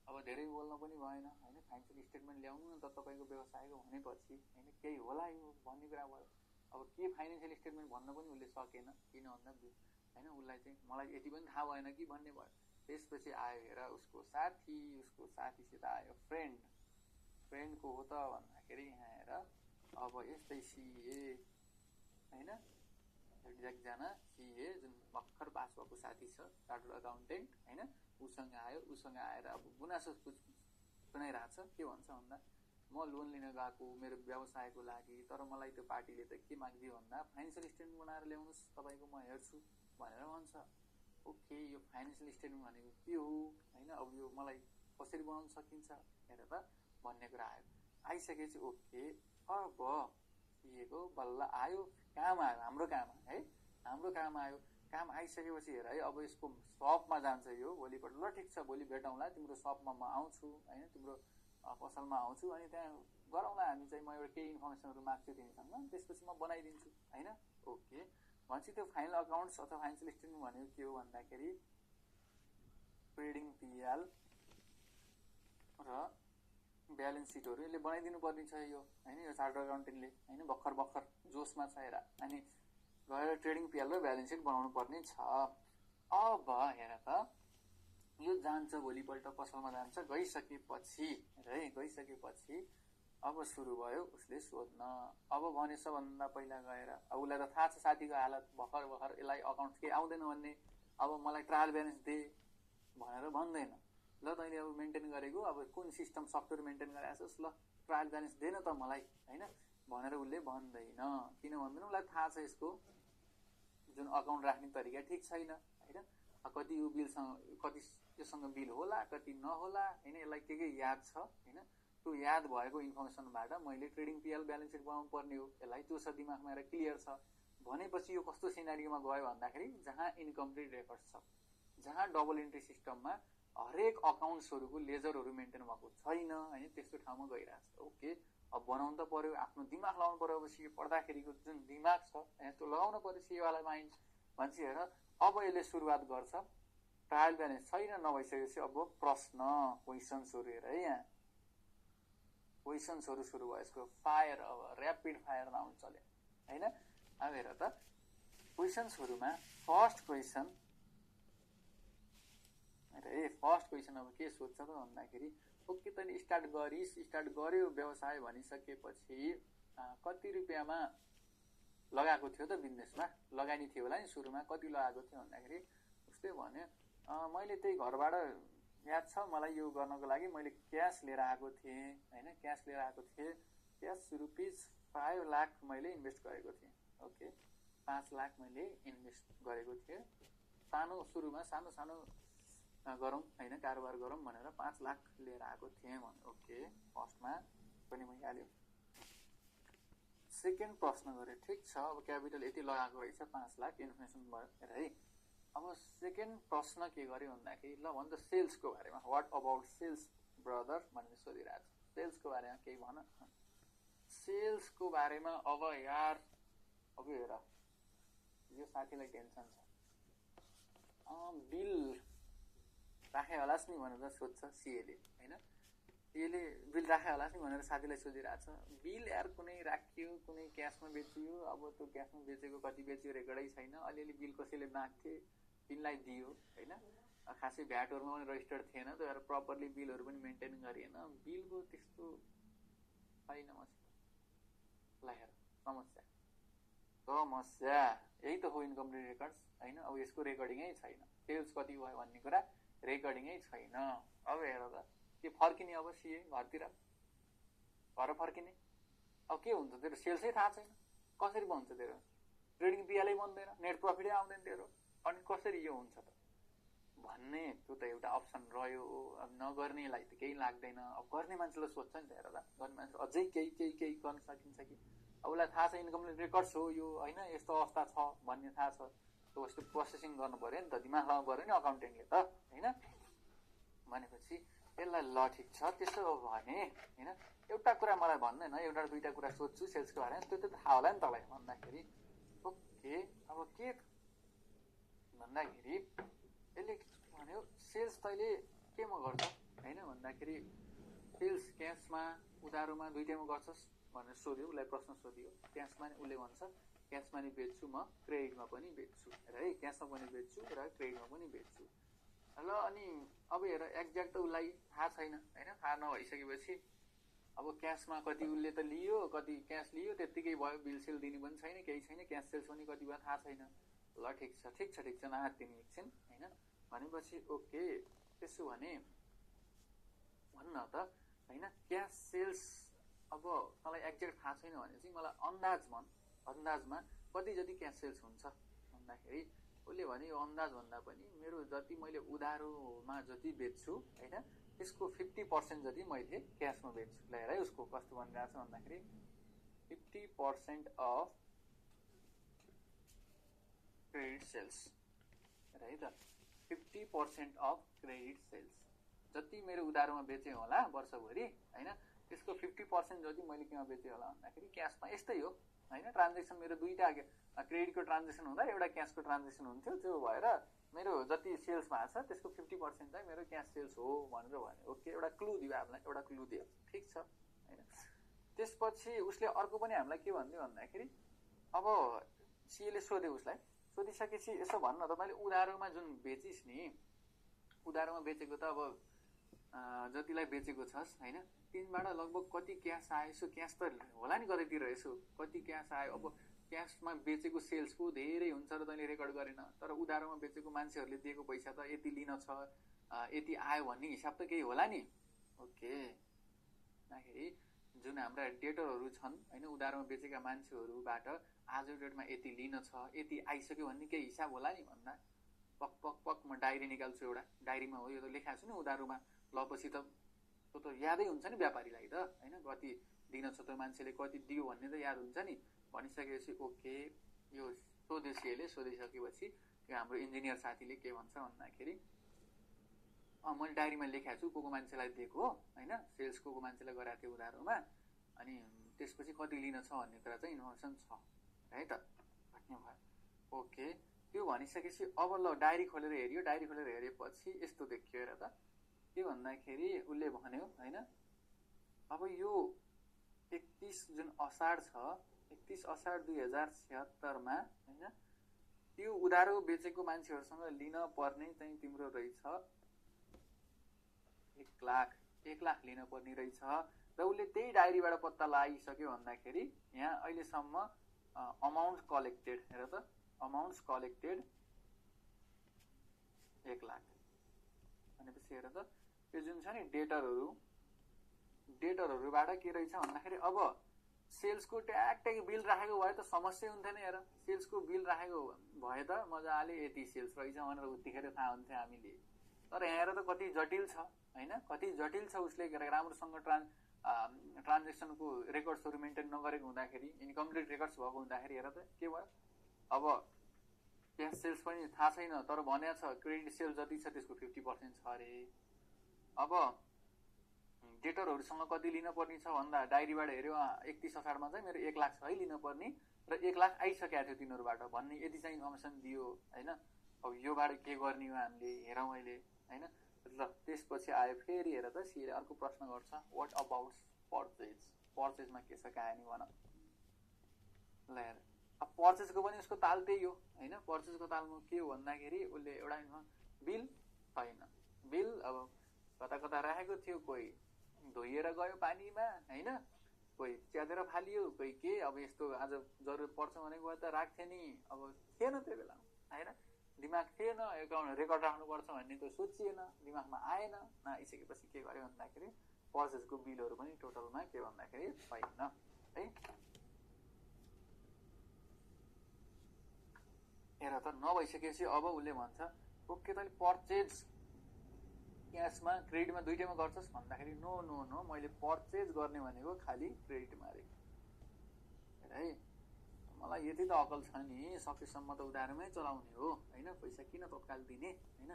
Speaker 1: अब धेरै बोल्न पनि भएन हैन फाइनेन्सियल स्टेटमेन्ट ल्याउनु न त तपाईँको व्यवसायको भनेपछि हैन केही होला यो भन्ने कुरा भयो अब के फाइनेन्सियल स्टेटमेन्ट भन्न पनि उसले सकेन किन भन्दा हैन उसलाई चाहिँ मलाई यति पनि थाहा भएन कि भन्ने भयो त्यसपछि आयो हेर उसको साथीसित आयो फ्रेन्डको हो त भन्दाखेरि यहाँ हेर अब यस्तै सिए हैन एकजना सिए जुन भर्खर पास भएको साथी छ चार्टर्ड अकाउन्टेन्ट हैन उसँग आएर अब गुनासो सुनाइरहेछ के भन्छ भन्दा म लोन लिन गएको मेरो व्यवसायको लागि तर मलाई त्यो पार्टीले त के माग्दियो भन्दा फाइनेन्सियल स्टेटमेन्ट बनाएर ल्याउनुहोस् तपाईँको म हेर्छु भनेर भन्छ ओके यो फाइनेन्सियल स्टेटमेन्ट भनेको के हो हैन अब यो मलाई कसरी बनाउन सकिन्छ हेर त भन्ने कुरा आइसकेपछि ओके अब सिएको बल्ल आयो काम आयो हाम्रो काम आयो काम आइसकेपछि हेर है अब यसको सपमा जान्छ यो भोलिपल्ट ल ठिक छ भोलि भेटौँला तिम्रो सपमा म आउँछु हैन तिम्रो पसलमा आउँछु अनि त्यहाँ गरौँला हामी चाहिँ म एउटा केही इन्फर्मेसनहरू माग्छु तिमीसँग त्यसपछि म बनाइदिन्छु हैन ओके भनेपछि त्यो फाइनल अकाउन्ट्स अथवा फाइनेन्सियल स्टेटमेन्ट भनेको के हो भन्दाखेरि ट्रेडिङ पिएल र ब्यालेन्स सिटहरू यसले बनाइदिनु पर्ने छ यो हैन। यो चार्टर्ड अकाउन्टेन्टले हैन भर्खर जोसमा छ हेर, अनि गएर ट्रेडिङ पिएल र ब्यालेन्स सिट बनाउनु पर्ने छ। अब हेर त यो जान्छ भोलिपल्ट पसलमा जान्छ, गइसकेपछि अब सुरु भयो उसले सोध्न। अब भने सबभन्दा पहिला गएर अब उसलाई त थाहा छ साथीको हालत भर्खर यसलाई अकाउन्ट केही आउँदैन भन्ने, अब मलाई ट्रायल ब्यालेन्स दे भनेर भन्दैन। ल तैँले अब मेन्टेन गरेको अब कुन सिस्टम सफ्टवेयर मेन्टेन गरेको छस्, ल ट्रायल ब्यालेन्स देन त मलाई हैन भनेर उसले भन्दैन। किन भन्दैन, उसलाई थाहा छ यसको जुन अकाउन्ट राख्ने तरिका ठिक छैन हैन। कति यो बिलसँग कति योसँग बिल होला कति नहोला हैन, यसलाई के याद छ हैन। त्यो याद भएको इन्फर्मेसनबाट मैले ट्रेडिङ पिएल ब्यालेन्स सिट बनाउनु पर्ने हो, यसलाई त्यो छ दिमागमा र क्लियर छ भनेपछि यो कस्तो सिनारियोमा गयो भन्दाखेरि जहाँ इन्कम्प्लिट रेकर्ड्स छ, जहाँ डबल इन्ट्री सिस्टममा हरेक अकाउन्ट्सहरूको लेजरहरू मेन्टेन भएको छैन हैन, त्यस्तो ठाउँमा गइरहेछ। ओके, अब बनाउनु त पर्यो, आफ्नो दिमाग लगाउनु पर्यो। अब सिए पढ्दाखेरिको जुन दिमाग छ त्यो लगाउनु पर्यो सिएवाला माइन्ड भन्छ। हेर अब यसले सुरुवात गर्छ, ट्रायल ब्यालेन्स छैन नभइसकेपछि अब प्रश्न क्वेसन्सहरू हेर है, यहाँ क्वेसन्सहरू सुरु भयो यसको। फायर अब ऱ्यापिड फायर राउन्ड चल्यो हैन। अब हेर त क्वेसन्सहरूमा फर्स्ट क्वेसन अब के सोध्छ त भन्दाखेरि ओके तैँले स्टार्ट गर्यो व्यवसाय भनिसकेपछि कति रुपियाँमा लगाएको थियो त बिजनेसमा, लगानी थियो होला नि सुरुमा, कति लगाएको थियो भन्दाखेरि उसले भन्यो मैले त्यही घरबाट याद छ मलाई यो गर्नको लागि मैले क्यास लिएर आएको थिएँ हैन, क्यास रुपिस 5 लाख मैले इन्भेस्ट गरेको थिएँ। ओके, 5 लाख मैले इन्भेस्ट गरेको थिएँ, सुरुमा सानो गरौँ हैन, कारोबार गरौँ भनेर 5 लाख लिएर आएको थिएँ भने। ओके, फर्स्टमा पनि भइहाल्यो। सेकेन्ड प्रश्न गरे, ठिक छ अब क्यापिटल यति लगाएको रहेछ 5 लाख इन्फर्मेसन भयो हेर है। अब सेकेन्ड प्रश्न के गर्यो भन्दाखेरि ल भन्छ सेल्सको बारेमा, व्हाट अबाउट सेल्स ब्रदर भनेर सोधिरहेको छ। सेल्सको बारेमा केही भन। सेल्सको बारेमा अब यार अब हेर यो साथीलाई टेन्सन छ, बिल राखे होलास् नि भनेर सोध्छ सिएले हैन। सिएले बिल राखे होलास् नि भनेर साथीलाई सोधिरहेको छ। बिल यार कुनै राखियो कुनै क्यासमा बेचियो, अब त्यो क्यासमा बेचेको कति बेच्यो रेकर्डै छैन। अलिअलि बिल कसैले माग्थे तिनलाई दियो हैन, खासै भ्याटहरूमा पनि रजिस्टर्ड थिएन, त्यो भएर प्रपरली बिलहरू पनि मेन्टेन गरिएन। बिलको त्यस्तो छैन मसित। ल हेर समस्या यही त हो इन्कम्प्लिट रेकर्ड्स हैन। अब यसको रेकर्डिङै छैन, सेल्स कति भयो भन्ने कुरा रेकर्डिङै छैन। अब हेर त के फर्किने अब सिए घरतिर, घर फर्किने। अब के हुन्छ तेरो सेल्सै थाहा छैन, कसरी बन्छ तेरो ट्रेडिङ पिएलै बन्दैन, नेट प्रफिटै आउँदैन तेरो, अनि कसरी यो हुन्छ त भन्ने त्यो त एउटा अप्सन रह्यो। अब नगर्नेलाई त केही लाग्दैन, अब गर्ने मान्छेलाई सोध्छ नि त। हेर त गर्ने मान्छे अझै केही गर्न सकिन्छ कि, अब उसलाई थाहा छ इन्कम्प्लिट रेकर्ड्स हो यो हैन, यस्तो अवस्था छ भन्ने थाहा छ, त्यो प्रोसेसिङ गर्नु पर्यो नि त, दिमाग लगाउनु पर्यो नि अकाउन्टेन्टले त हैन। भनेपछि यसलाई ल ठिक छ त्यसो भने हैन, एउटा कुरा मलाई भन्दैन, एउटा दुईटा कुरा सोध्छु सेल्सको बारेमा, त्यो त थाहा होला नि तँलाई भन्दाखेरि। ओके, अब के भन्दाखेरि यसले भन्यो सेल्स तैँले केमा गर्छ हैन भन्दाखेरि सेल्स क्यासमा उधारोमा दुईटैमा गर्छस् भनेर सोध्यो, उसलाई प्रश्न सोधियो। क्यासमा नि उसले भन्छ क्यासमा नि बेच्छु म, क्रेडिटमा पनि बेच्छु र है, क्यासमा पनि बेच्छु र क्रेडिटमा पनि बेच्छु। ल अनि अब हेर एक्ज्याक्ट त उसलाई थाहा छैन हैन। थाहा नभइसकेपछि अब क्यासमा कति उसले त लियो, कति क्यास लियो त्यत्तिकै भयो, बिल सेल दिने पनि छैन, केही छैन, क्यास सेल्स पनि कति भयो थाहा छैन। ल ठिक छ नहात्तिनु एकछिन हैन। भनेपछि ओके त्यसो भने भन्न त हैन, क्यास सेल्स अब मलाई एक्ज्याक्ट थाहा छैन भने चाहिँ मलाई अन्दाजमा कति जति क्यास सेल्स हुन्छ भन्दाखेरि उसले भने यो अन्दाज भन्दा पनि मेरो जति मैले उधारोमा जति बेच्छु हैन त्यसको 50% जति मैले क्यासमा बेच्छु। ल हेर है उसको कस्तो भनिरहेको छ भन्दाखेरि 50% अफ क्रेडिट सेल्स है त, 50% अफ क्रेडिट सेल्स जति मेरो उधारोमा बेचे होला वर्षभरि हैन, त्यसको 50% जति मैले केमा बेचे होला भन्दाखेरि क्यासमा। यस्तै हो होइन ट्रान्जेक्सन मेरो दुईवटा क्रेडिटको ट्रान्जेक्सन हुँदा एउटा क्यासको ट्रान्जेक्सन हुन्थ्यो त्यो भएर मेरो जति सेल्स भएको छ त्यसको 50% चाहिँ मेरो क्यास सेल्स हो भनेर भन्यो ओके एउटा क्लु दियो हामीलाई एउटा क्लु दियो ठिक छ होइन त्यसपछि उसले अर्को पनि हामीलाई के भन्यो भन्दाखेरि अब सीएले सोध्यो उसलाई सोधिसकेपछि यसो भन्न त मैले उधारोमा जुन बेचिस् नि उधारोमा बेचेको त अब जतिलाई बेचेको छस् होइन तिनबाट लगभग कति क्यास आयो यसो क्यास त होला नि कतैतिर यसो कति क्यास आयो अब क्यासमा बेचेको सेल्सको धेरै हुन्छ र तैँले रेकर्ड गरेन तर उधारोमा बेचेको मान्छेहरूले दिएको पैसा त यति लिन छ यति आयो भन्ने हिसाब त केही होला नि ओके भन्दाखेरि जुन हाम्रा डेटरहरू छन् होइन उधारोमा बेचेका मान्छेहरूबाट आज डेटमा यति लिन छ यति आइसक्यो भन्ने केही हिसाब होला नि भन्दा पक पक पक म डायरी निकाल्छु एउटा डायरीमा हो यो त लेखाएको छु नि उधारोमा ल पछि त त्यो त यादै हुन्छ नि व्यापारीलाई त होइन कति दिन छ त्यो मान्छेले कति दियो भन्ने त याद हुन्छ नि भनिसकेपछि ओके यो सोधेसीले सोधिसकेपछि यो हाम्रो इन्जिनियर साथीले के भन्छ भन्दाखेरि मैले डायरीमा लेखाएको छु को मान्छेलाई दिएको हो होइन सेल्स को मान्छेलाई गराएको थियो उधारोमा अनि त्यसपछि कति लिन छ भन्ने कुरा चाहिँ इन्फर्मेसन छ है त भन्ने भयो ओके त्यो भनिसकेपछि अब ल डायरी खोलेर हेऱ्यो डायरी खोलेर हेरेपछि यस्तो देखियो हेर त के भन्दाखेरि उसले भन्यो होइन अब यो 31 जुन असाढ छ 31 असाढ 2076 होइन त्यो उधारो बेचेको मान्छेहरूसँग लिन पर्ने चाहिँ तिम्रो रहेछ 1 लाख लिन पर्ने रहेछ र उसले त्यही डायरीबाट पत्ता लगाइसक्यो भन्दाखेरि यहाँ अहिलेसम्म अमाउन्ट कलेक्टेड हेर त अमाउन्ट्स कलेक्टेड 1 लाख भनेपछि हेर त यो जुन छ नि डेटरहरूबाट के रहेछ भन्दाखेरि अब सेल्सको ट्याग बिल राखेको भए त समस्या हुन्थेन हेर सेल्सको बिल राखेको भए त मजाले यति सेल्स रहेछ भनेर उतिखेर थाहा हुन्थ्यो हामीले तर यहाँ हेर त कति जटिल छ होइन कति जटिल छ उसले राम्रोसँग ट्रान्जेक्सनको रेकर्ड्सहरू मेन्टेन नगरेको हुँदाखेरि इन्कम्प्लिट रेकर्ड्स भएको हुँदाखेरि हेर त के भयो अब क्यास सेल्स पनि थाहा छैन तर भनेको छ क्रेडिट सेल्स जति छ त्यसको 50% छ अरे अब डेटरहरूसँग कति लिन पर्ने छ भन्दा डायरीबाट हेऱ्यो 31 असाढमा चाहिँ मेरो 1 लाख छ है लिन पर्ने र 1 लाख आइसकेको थियो तिनीहरूबाट भन्ने यति चाहिँ इन्फर्मेसन दियो होइन अब योबाट के गर्ने हो हामीले हेरौँ अहिले होइन ल त्यसपछि आयो फेरि हेर त सीले अर्को प्रश्न गर्छ व्हाट अबाउट पर्चेजमा के छ कहानी भन ल हेर अब पर्चेजको पनि उसको ताल त्यही हो होइन पर्चेजको तालमा के हो भन्दाखेरि उसले एउटा बिल छैन बिल अब कता कता राखेको थियो कोही धोइएर गयो पानीमा होइन कोही च्यातेर फालियो कोही के अब यस्तो आज जरुरत पर्छ भनेको भए त राख्थ्यो नि अब थिएन त्यो बेला होइन दिमाग थिएन एकाउन्ट रेकर्ड राख्नुपर्छ भन्ने त सोचिएन दिमागमा आएन नआइसकेपछि के गर्यो भन्दाखेरि पर्चेजको बिलहरू पनि टोटलमा के भन्दाखेरि छैन है हेर त नभइसकेपछि अब उसले भन्छ ओके तैँले पर्चेज क्यासमा क्रेडिटमा दुईटैमा गर्छस् भन्दाखेरि नो नो नो मैले पर्चेज गर्ने भनेको खालि क्रेडिटमा अरे है मलाई यति त अकल छ नि सकेसम्म त उधारोमै चलाउने हो होइन पैसा किन तत्काल दिने होइन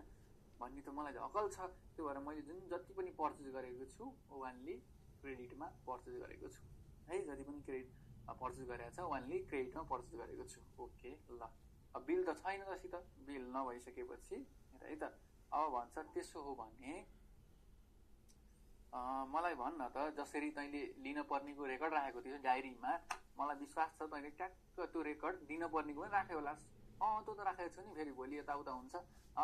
Speaker 1: भन्ने त मलाई अकल छ त्यो भएर मैले जुन जति पनि पर्चेज गरेको छु ओन्ली क्रेडिटमा पर्चेज गरेको छु है जति पनि क्रेडिट पर्चेज गरेको छ ओन्ली क्रेडिटमा पर्चेज गरेको छु ओके ल अब बिल त छैन तसित बिल नभइसकेपछि है त अब भन्छ त्यसो हो भने मलाई भन्न त जसरी तैँले लिन पर्नेको रेकर्ड राखेको थियो डायरीमा मलाई विश्वास छ तैँले ट्याक्क त्यो रेकर्ड दिन पर्नेको पनि राख्यो होला त्यो त राखेको छु नि फेरि भोलि यताउता हुन्छ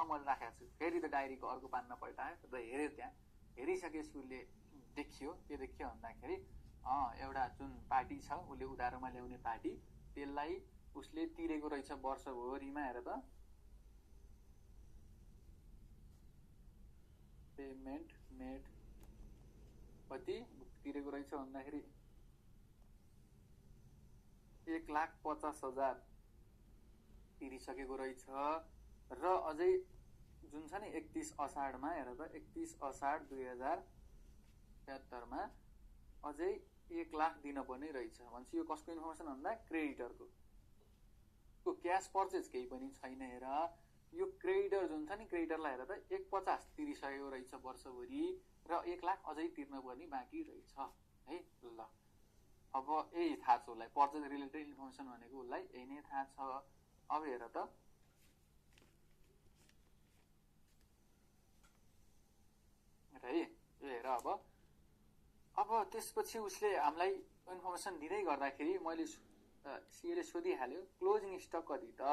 Speaker 1: मैले राखेको छु फेरि त डायरीको अर्को पान्ना पल्टायो र हेऱ्यो त्यहाँ हेरिसकेपछि उसले देखियो के देखियो भन्दाखेरि एउटा जुन पार्टी छ उसले उधारोमा ल्याउने पार्टी त्यसलाई उसले तिरेको रहेछ वर्षभरिमा हेर त पेमेन्ट मेड कति तिरेको रहेछ भन्दाखेरि 1,50,000 तिरिसकेको रहेछ र अझै जुन छ नि 31 असाढमा हेर त 31 असाढ 2077 अझै 1 लाख दिन पर्ने रहेछ भन्छ यो कसको इन्फर्मेसन भन्दा क्रेडिटरको क्यास पर्चेज केही पनि छैन हेर यो क्रेडिटर जुन छ नि क्रेडिटरलाई हेर त 1,50 तिरिसकेको रहेछ वर्षभरि र 1 लाख अझै तिर्न पर्ने बाँकी रहेछ है ल अब यही थाहा छ उसलाई, पर्चेज रिलेटेड इन्फर्मेसन भनेको उसलाई यही नै थाहा छ। अब हेर त है, यो हेर अब त्यसपछि उसले हामीलाई इन्फर्मेसन दिँदै गर्दाखेरि मैले सीएले सोधिहाल्यो क्लोजिङ स्टक कति त,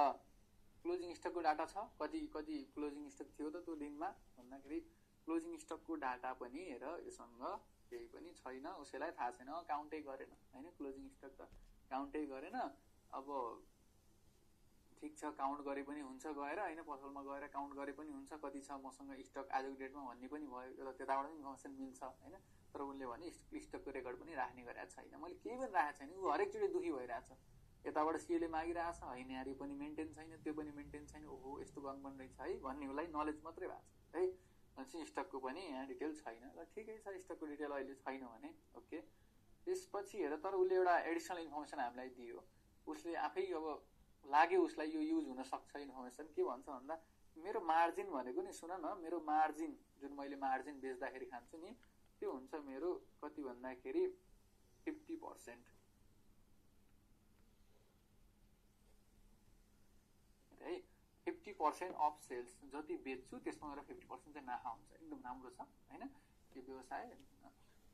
Speaker 1: क्लोजिङ स्टकको डाटा छ, कति कति क्लोजिङ स्टक थियो त त्यो दिनमा भन्दाखेरि क्लोजिङ स्टकको डाटा पनि हेर योसँग केही पनि छैन, उसैलाई थाहा छैन, काउन्टै गरेन होइन, क्लोजिङ स्टक त काउन्टै गरेन। अब ठिक छ, काउन्ट गरे पनि हुन्छ गएर होइन, पसलमा गएर काउन्ट गरे पनि हुन्छ कति छ मसँग स्टक आजको डेटमा भन्ने पनि भयो, एउटा त्यताबाट पनि इन्फर्मेसन मिल्छ होइन। तर उसले भने स्टकको रेकर्ड पनि राख्ने गरेको छैन, मैले केही पनि राखेको छैन, ऊ हरेकचोटि दुःखी भइरहेछ। यताबाट सीएले मागिरहेछ, होइन यहाँ पनि मेन्टेन छैन, त्यो पनि मेन्टेन छैन, ओहो यस्तो गर्नुपर्ने रहेछ है भन्ने उसलाई नलेज मात्रै भएको छ है। भनेपछि स्टकको पनि यहाँ डिटेल छैन, ल ठिकै छ, स्टकको डिटेल अहिले छैन भने ओके। त्यसपछि हेर तर उसले एउटा एडिसनल इन्फर्मेसन हामीलाई दियो, उसले आफै अब लाग्यो उसलाई यो युज हुनसक्छ इन्फर्मेसन, के भन्छ भन्दा मेरो मार्जिन भनेको नि सुन न, मेरो मार्जिन जुन मैले मार्जिन बेच्दाखेरि खान्छु नि त्यो हुन्छ मेरो कति भन्दाखेरि 50% है, 50% अफ सेल्स जति बेच्छु त्यसमा मेरो 50% चाहिँ नाफा हुन्छ। एकदम राम्रो छ होइन, यो व्यवसाय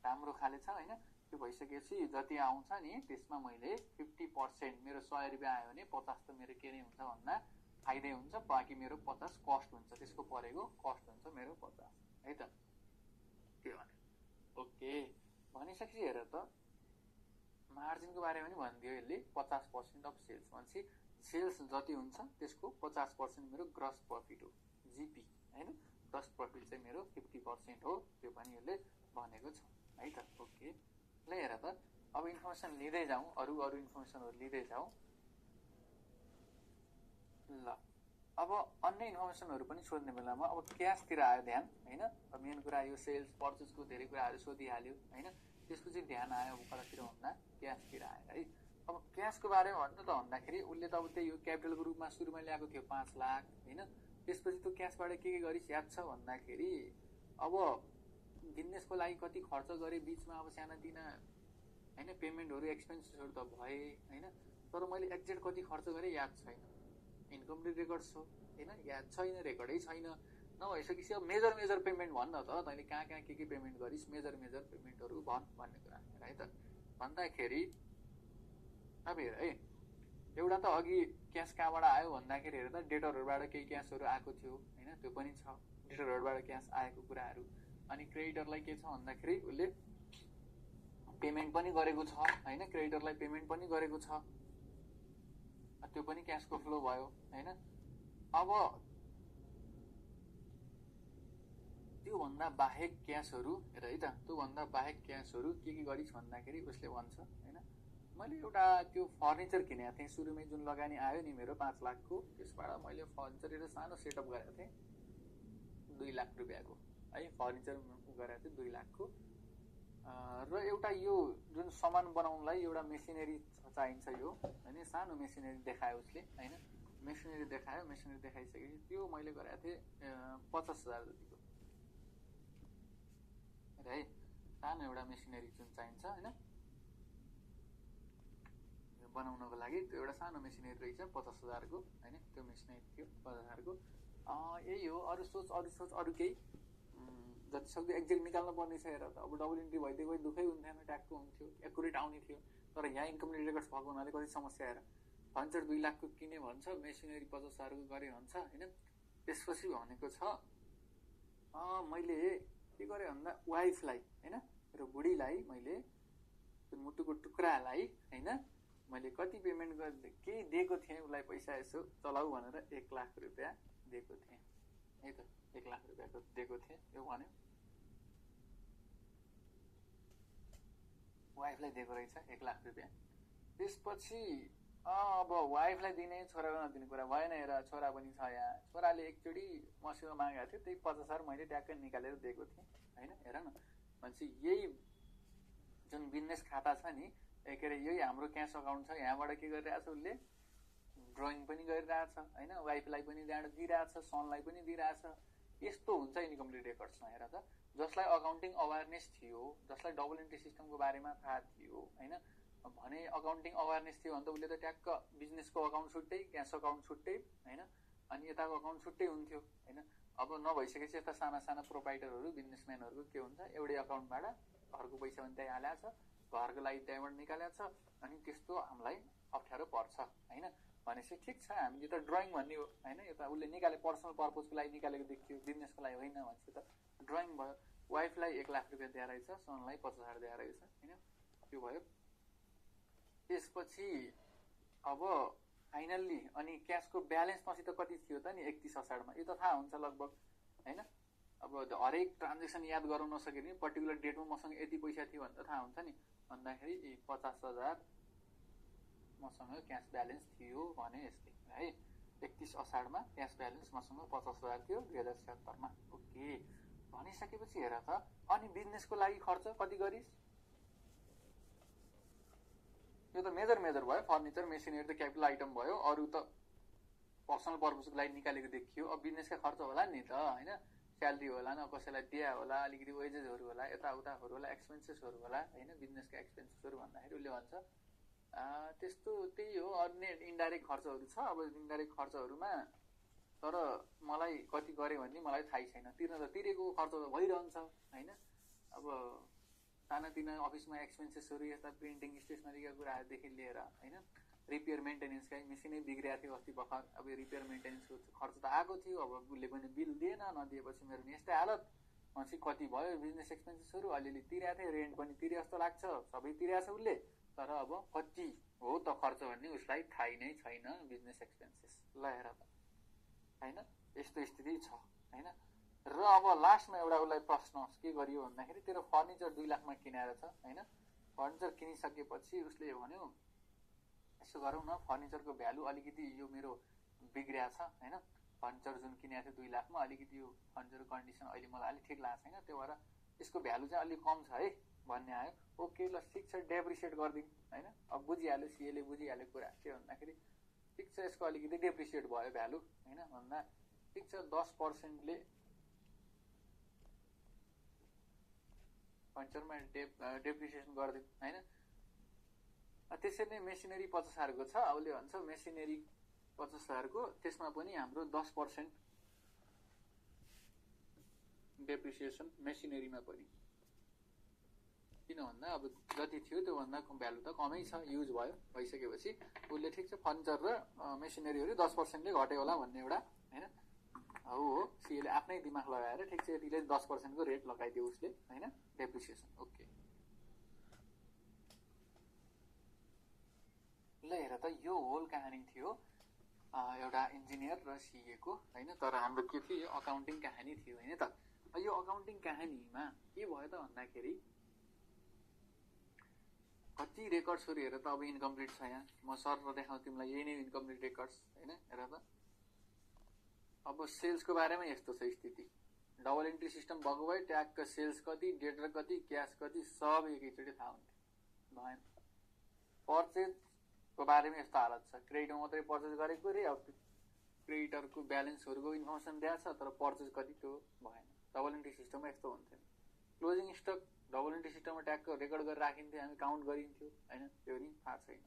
Speaker 1: राम्रो खाले छ होइन। त्यो भइसकेपछि जति आउँछ नि त्यसमा मैले 50%, मेरो 100 रुपियाँ आयो भने 50 त मेरो के नै हुन्छ भन्दा फाइदै हुन्छ, बाँकी मेरो 50 कस्ट हुन्छ, त्यसको परेको कस्ट हुन्छ मेरो 50 है त, के भने ओके। भनिसकेपछि हेर त मार्जिनको बारेमा पनि भनिदियो यसले, 50% अफ सेल्स भनेपछि सेल्स जति हुन्छ त्यसको 50% मेरो ग्रस प्रफिट हो, जिपी होइन, ग्रस प्रफिट चाहिँ मेरो 50% हो, त्यो पनि यसले भनेको छ है त ओके। ल हेर त अब इन्फर्मेसन लिँदै जाउँ, अरू इन्फर्मेसनहरू लिँदै जाउँ। ल अब अन्य इन्फर्मेसनहरू पनि सोध्ने बेलामा अब क्यासतिर आयो ध्यान होइन, मेन कुरा यो सेल्स पर्चेसको धेरै कुराहरू सोधिहाल्यो होइन। त्यसपछि ध्यान आयो अब कतातिर भन्दा क्यासतिर आयो है। अब क्यासको बारेमा भन्नु त भन्दाखेरि उसले त अब त्यही हो क्यापिटलको रूपमा सुरुमा ल्याएको थियो 5 लाख होइन। त्यसपछि त्यो क्यासबाट के गरिस् याद छ भन्दाखेरि अब बिजनेसको लागि कति खर्च गरे बिचमा, अब सानातिना होइन पेमेन्टहरू एक्सपेन्सेसहरू त भए होइन, तर मैले एक्ज्याक्ट कति खर्च गरेँ याद छैन, इन्कम्प्लिट रेकर्ड छ होइन, याद छैन, रेकर्डै छैन। नभइसकेपछि अब मेजर पेमेन्ट भन्न त तैँले कहाँ के पेमेन्ट गरिस्, मेजर पेमेन्टहरू भन् भन्ने कुरा है त भन्दाखेरि अब हेर है, एउटा त अघि क्यास कहाँबाट आयो भन्दाखेरि हेर त डेटरहरूबाट केही क्यासहरू आएको थियो होइन, त्यो पनि छ डेटरहरूबाट क्यास आएको कुराहरू। अनि क्रेडिटरलाई के छ भन्दाखेरि उसले पेमेन्ट पनि गरेको छ होइन, क्रेडिटरलाई पेमेन्ट पनि गरेको छ, त्यो पनि क्यासको फ्लो भयो होइन। अब त्योभन्दा बाहेक क्यासहरू हेर है त, त्योभन्दा बाहेक क्यासहरू के गरिस् भन्दाखेरि उसले भन्छ होइन, मैले एउटा त्यो फर्निचर किनेको थिएँ सुरुमै, जुन लगानी आयो नि मेरो 5 लाखको, त्यसबाट मैले फर्निचर एउटा सानो सेटअप गरेको थिएँ 2 लाख रुपियाँको है, फर्निचर गरेको थिएँ 2 लाखको। र एउटा यो जुन सामान बनाउनलाई एउटा मेसिनरी चाहिन्छ यो होइन, सानो मेसिनरी देखायो उसले होइन, मेसिनरी देखाइसकेपछि त्यो मैले गरेको थिएँ 50,000 जतिको है, सानो एउटा मेसिनरी जुन चाहिन्छ होइन बनाउनको लागि, त्यो एउटा सानो मेसिनरी रहेछ 50,000 को होइन, त्यो मेसिनरी थियो 50,000 को। यही हो, अरू सोच अरू केही जति सक्दो एक्ज्याक्ट निकाल्नु पर्ने छ हेर त। अब डबल इन्ट्री भइदियो कोही दुःखै हुन्थेन, ट्याक्को हुन्थ्यो, एक्युरेट आउने थियो, तर यहाँ इन्कम्प्लिट रेकर्ड्स भएको हुनाले कति समस्या हेर। फर्निचर 2 लाखको किने भन्छ, मेसिनरी 50,000 को गरे भन्छ होइन। त्यसपछि भनेको छ मैले के गरेँ भन्दा वाइफलाई होइन, मेरो बुढीलाई मैले त्यो मुटुको टुक्रालाई होइन मैले कति पेमेन्ट गरेँ, केही दिएको थिएँ उसलाई, पैसा यसो चलाऊ भनेर 1 लाख रुपियाँ दिएको थिएँ है त, 1 लाख रुपियाँको दिएको थिएँ, यो भन्यो वाइफलाई दिएको रहेछ 1 लाख रुपियाँ। त्यसपछि अब वाइफलाई दिने छोराको नदिने कुरा भएन, हेर छोरा पनि छ यहाँ, छोराले एकचोटि मसँग मागेको थियो, त्यही 50,000 मैले ट्याक्कै निकालेर दिएको थिएँ होइन। हेर न भनेपछि यही जुन बिजनेस खाता छ नि, के अरे यही हाम्रो क्यास अकाउन्ट छ, यहाँबाट के गरिरहेछ उसले ड्रइङ पनि गरिरहेछ होइन, वाइफलाई पनि दिइरहेछ, सनलाई पनि दिइरहेछ। यस्तो हुन्छ इन्कम्प्लिट रेकर्ड्समा हेर त। जसलाई अकाउन्टिङ अवेरनेस थियो, जसलाई डबल इन्ट्री सिस्टमको बारेमा थाहा थियो होइन, भने अकाउन्टिङ अवेरनेस थियो भने त उसले त ट्याक्क बिजनेसको अकाउन्ट छुट्टै, क्यास अकाउन्ट छुट्टै होइन, अनि यताको अकाउन्ट छुट्टै हुन्थ्यो होइन। अब नभइसकेपछि यस्ता साना साना प्रोपाइटरहरू बिजनेसम्यानहरूको के हुन्छ, एउटै अकाउन्टबाट घरको पैसा पनि त्यहीँ हालेको छ, घरको लागि त्यहीँबाट निकालेको छ, अनि त्यस्तो हामीलाई अप्ठ्यारो पर्छ होइन। भनेपछि ठिक छ, हामीले त ड्रइङ भन्ने हो होइन, यो त उसले निकाले पर्सनल पर्पजको लागि निकालेको देखियो, बिजनेसको लागि होइन भनेपछि त ड्रइङ भयो। वाइफलाई 1 लाख रुपियाँ दिएर रहेछ, सनलाई 50,000 दिएर रहेछ होइन, त्यो भयो। त्यसपछि अब फाइनल्ली अनि क्यासको ब्यालेन्स मसित कति थियो त नि 31 असाढमा, यो त थाहा हुन्छ लगभग होइन। अब हरेक ट्रान्जेक्सन याद गराउन नसके पनि पर्टिकुलर डेटमा मसँग यति पैसा थियो भने त थाहा हुन्छ नि, भन्दाखेरि 50,000 मसँग क्यास ब्यालेन्स थियो भने यस्तै है। 31 असाढमा क्यास ब्यालेन्स मसँग 50,000 थियो 2076मा। ओके, भनिसकेपछि हेर त, अनि बिजनेसको लागि खर्च कति गरिस्, यो त मेजर भयो। फर्निचर मेसिनरी त क्यापिटल आइटम भयो, अरू त पर्सनल पर्पजको लागि निकालेको देखियो। अब बिजनेसका खर्च होला नि त होइन, स्यालेरी होला न, कसैलाई दिया होला, अलिकति वेजेसहरू होला, यताउताहरू होला, एक्सपेन्सेसहरू होला होइन। बिजनेसका एक्सपेन्सेसहरू भन्दाखेरि उसले भन्छ त्यस्तो त्यही हो, अन्य इन्डाइरेक्ट खर्चहरू छ। अब इन्डाइरेक्ट खर्चहरूमा तर मलाई कति गरेँ भन्ने मलाई थाहै छैन, तिर्न त तिरेको खर्च त भइरहन्छ होइन। अब सानातिना अफिसमा एक्सपेन्सेसहरू, यता प्रिन्टिङ स्टेसनरीका कुराहरूदेखि लिएर होइन, रिपेयर मेन्टेनेन्सका मेसिनै बिग्रिएको थियो अस्ति भर्खर, अब रिपेयर मेन्टेनेन्सको खर्च त आएको थियो, अब उसले पनि बिल दिएन, नदिएपछि मेरो नि यस्तै हालत। भनेपछि कति भयो बिजनेस एक्सपेन्सेसहरू, अलिअलि तिरेको थिएँ, रेन्ट पनि तिरे जस्तो लाग्छ, सबै तिरेको छ उसले, तर अब कति हो त खर्च भन्ने उसलाई थाहै नै छैन बिजनेस एक्सपेन्सेस। ल हेर त होइन, यस्तो स्थिति छ होइन। र अब लास्टमा एउटा उसलाई प्रश्न के गरियो भन्दाखेरि, तेरो फर्निचर 2 लाखमा किनेर छ होइन। फर्निचर किनिसकेपछि उसले भन्यो यसो गरौँ न, फर्निचरको भ्यालु अलिकति यो मेरो बिग्रिया छ होइन, फर्निचर जुन किनेको थियो 2 लाखमा अलिकति यो फर्निचरको कन्डिसन अहिले मलाई अलिक ठिक लागेको छैन, त्यो भएर यसको भ्यालु चाहिँ अलिक कम छ है भन्ने आयो। ओके ल ठिक छ, डेप्रिसिएट गरिदिउँ होइन। अब बुझिहाल्यो, सिएले बुझिहाल्यो कुरा के भन्दाखेरि, ठिक छ यसको अलिकति डेप्रिसिएट भयो भ्यालु होइन भन्दा, ठिक छ 10%ले फर्निचरमा डेप्रिसिएसन गरिदिउँ होइन। त्यसरी नै मेसिनरी 50,000को छ, उसले भन्छ मेसिनरी 50,000को, त्यसमा पनि हाम्रो 10% डेप्रिसिएसन मेसिनरीमा पनि, किन भन्दा अब जति थियो त्योभन्दा भ्यालु त कमै छ, युज भयो, भइसकेपछि उसले ठिक छ फर्निचर र मेसिनरीहरू 10%ले घट्यो होला भन्ने एउटा होइन। हो सिएले आफ्नै दिमाग लगाएर ठिक छ यतिले 10%को रेट लगाइदियो उसले होइन, डेप्रिसिएसन। ओके ल हेर त, यो होल कहानी थियो एउटा इन्जिनियर र सिएको होइन। तर हाम्रो के थियो, यो अकाउन्टिङ कहानी थियो होइन त। यो अकाउन्टिङ कहानीमा के भयो त भन्दाखेरि, कति रेकर्ड्सहरू हेर त अब इन्कम्प्लिट छ। यहाँ म सर देखाउँ तिमीलाई, यही नै इन्कम्प्लिट रेकर्ड्स होइन। हेर त अब सेल्सको बारेमा यस्तो छ स्थिति, डबल इन्ट्री सिस्टम भएको भए ट्यागको सेल्स कति, डेटर कति, क्यास कति सब एकैचोटि थाहा हुन्थ्यो, भएन। पर्चेजको बारेमा यस्तो हालत छ, क्रेडिटमा मात्रै पर्चेज गरेको रे, अब क्रेडिटरको ब्यालेन्सहरूको इन्फर्मेसन दिएको छ तर पर्चेज कति त्यो भएन। डबल इन्ट्री सिस्टममा यस्तो हुन्थ्यो। क्लोजिङ स्टक डबल इन्ट्री सिस्टममा ट्यागको रेकर्ड गरेर राखिन्थ्यो, हामी काउन्ट गरिन्थ्यो होइन, त्यो पनि थाहा छैन।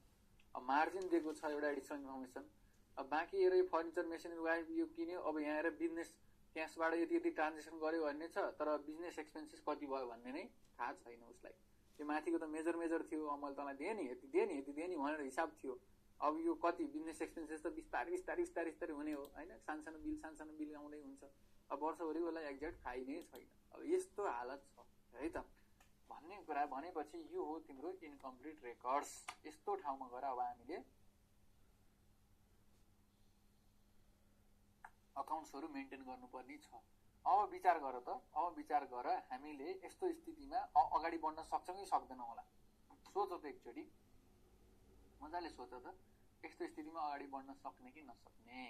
Speaker 1: अब मार्जिन दिएको छ एउटा एडिसनल इन्फर्मेसन, अब बाँकी हेर यो फर्निचर मेसिनरी यो किन्यो, अब यहाँ हेर बिजनेस क्यासबाट यति यति ट्रान्जेक्सन गर्यो भन्ने छ, तर बिजनेस एक्सपेन्सेस कति भयो भन्ने नै थाहा छैन उसलाई। त्यो माथिको त मेजर थियो, मैले तँलाई दिएँ नि यति दिएँ नि भनेर हिसाब थियो। अब यो कति बिजनेस एक्सपेन्सेस त बिस्तारै हुने हो होइन, सानो बिल आउँदै हुन्छ। अब वर्षभरि उसलाई एक्ज्याक्ट थाहै नै छैन। अब यस्तो हालत छ है त भन्ने कुरा भनेपछि यो हो तिम्रो इन्कम्प्लिट रेकर्ड्स। यस्तो ठाउँमा गएर अब हामीले अकाउन्ट्सहरू मेन्टेन गर्नुपर्ने छ। अब विचार गर त, अब विचार गर हामीले यस्तो स्थितिमा अगाडि बढ्न सक्छौँ कि सक्दैनौँ होला। सोच त एकचोटि मजाले सोच त, यस्तो स्थितिमा अगाडि बढ्न सक्ने कि नसक्ने।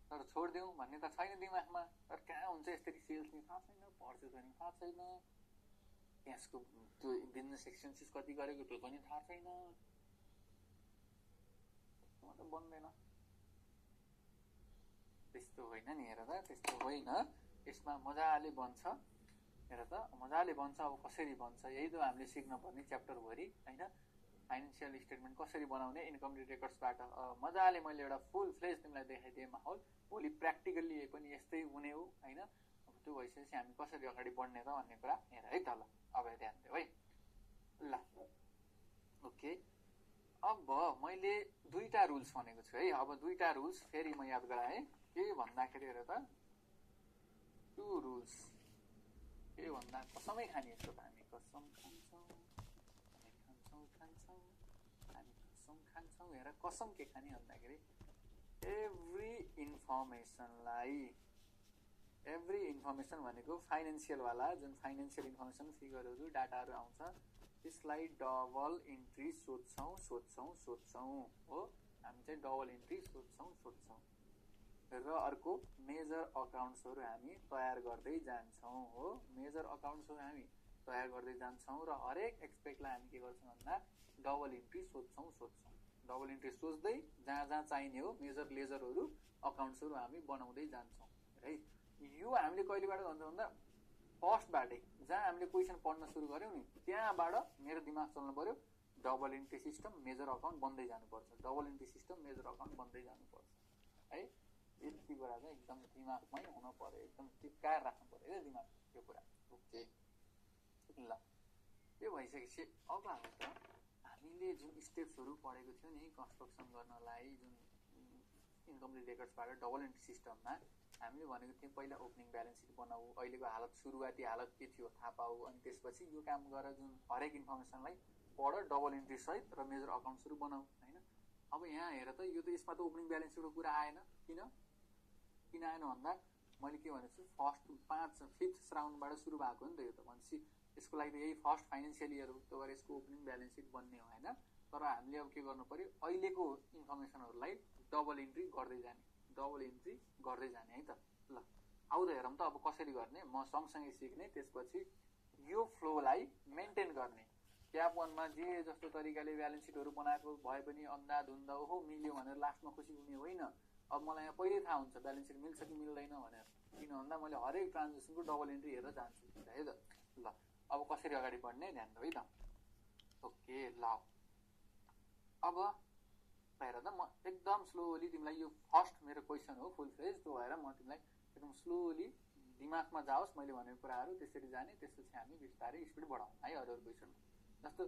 Speaker 1: तर छोडिदिउँ भन्ने त छैन दिमागमा, तर कहाँ हुन्छ यसरी, सेल्स नि थाहा छैन, पर्चेज पनि थाहा छैन, क्यासको त्यो बिजनेस एक्सपेन्सेस कति गरेको त्यो पनि थाहा छैन, बन्दैन। त्यस्तो होइन नि, हेर त त्यस्तो होइन, यसमा मजाले बन्छ। हेर त मजाले बन्छ। अब कसरी बन्छ यही त हामीले सिक्न पर्ने च्याप्टरभरि होइन। फाइनेन्सियल स्टेटमेन्ट कसरी बनाउने इन्कम रेकर्ड्सबाट मजाले मैले एउटा फुल फ्लेज तिमीलाई देखाइदिएँ माहौल। भोलि प्र्याक्टिकल्ली पनि यस्तै हुने हो होइन। अब त्यो भइसकेपछि हामी कसरी अगाडि बढ्ने त भन्ने कुरा हेर है त। ल अब ध्यान दियो है। ल ओके, अब मैले दुईटा रुल्स भनेको छु है। अब दुईटा रुल्स फेरि म याद गराएँ के भन्दाखेरि हेर त, टु रुल्स के भन्दा कसमै खाने यस्तो त हामी कसम खान्छौँ, हामी कसम खान्छौँ। हेर कसम के खाने भन्दाखेरि एभ्री इन्फर्मेसन भनेको फाइनेन्सियलवाला जुन फाइनेन्सियल इन्फर्मेसन फिगरहरू डाटाहरू आउँछ त्यसलाई डबल इन्ट्री सोध्छौँ हो। हामी चाहिँ डबल इन्ट्री सोध्छौँ र अर्को मेजर अकाउन्ट्सहरू हामी तयार गर्दै जान्छौँ हो। मेजर अकाउन्ट्सहरू हामी तयार गर्दै जान्छौँ र हरेक एक्सपेक्टलाई हामी के गर्छौँ भन्दा डबल इन्ट्री सोध्छौँ। डबल इन्ट्री सोच्दै जहाँ जहाँ चाहिने हो मेजर लेजरहरू अकाउन्ट्सहरू हामी बनाउँदै जान्छौँ है। यो हामीले कहिलेबाट भन्छ भन्दा फर्स्टबाटै जहाँ हामीले क्वेसन पढ्न सुरु गऱ्यौँ नि त्यहाँबाट मेरो दिमाग चल्नु पर्यो। Double entry system major account बन्दै जानुपर्छ, double entry system major account बन्दै जानुपर्छ है। यति कुरा चाहिँ एकदम दिमागमै हुन पर्यो, एकदम टिकाएर राख्नु पर्यो क्या दिमाग त्यो कुरा। ओके ल त्यो भइसकेपछि अब हामीले जुन स्टेप्सहरू पढेको थियो नि कन्स्ट्रक्सन गर्नलाई, जुन इन्कम रेकर्ड्सबाट डबल इन्ट्री सिस्टममा हामीले भनेको थियौँ पहिला ओपनिङ ब्यालेन्स सिट बनाऊ, अहिलेको हालत सुरुवाती हालत के थियो थाहा पाऊ, अनि त्यसपछि यो काम गरेर जुन हरेक इन्फर्मेसनलाई पढ डबल इन्ट्री सहित र मेजर अकाउन्ट्सहरू बनाऊ होइन। अब यहाँ हेर त यो त यसमा त ओपनिङ ब्यालेन्स सिटको कुरा आएन। किन आएन भन्दा मैले के भनेको छु फिफ्थ राउन्डबाट सुरु भएको हो नि त यो त। भनेपछि यसको लागि त यही फर्स्ट फाइनेन्सियल इयर हो, त्यो भएर यसको ओपनिङ ब्यालेन्स सिट बन्ने हो होइन। तर हामीले अब के गर्नु पर्यो अहिलेको इन्फर्मेसनहरूलाई डबल इन्ट्री गर्दै जाने है त। ल आउ त हेरौँ त अब कसरी गर्ने। म सँगसँगै सिक्ने, त्यसपछि यो फ्लोलाई मेन्टेन गर्ने। क्याप वानमा जे जस्तो तरिकाले ब्यालेन्स सिटहरू बनाएको भए पनि अन्धाधुन्दा ओहो मिल्यो भनेर लास्टमा खुसी हुने होइन। अब मलाई यहाँ पहिल्यै थाहा हुन्छ ब्यालेन्स सिट मिल्छ कि मिल्दैन भनेर, किन भन्दा मैले हरेक ट्रान्जेक्सनको डबल इन्ट्री हेरेर जान्छु है त। ल अब कसरी अगाडि बढ्ने ध्यान दिऊ है त। ओके ल अब हेर त म एकदम स्लोली तिमीलाई यो फर्स्ट मेरो क्वेसन हो फुल फ्लेज, त्यो भएर म तिमीलाई एकदम स्लोली दिमागमा जाओस् मैले भनेको कुराहरू त्यसरी जाने। त्यसपछि हामी बिस्तारै स्पिड बढाउँ है अरू क्वेसन। जस्तो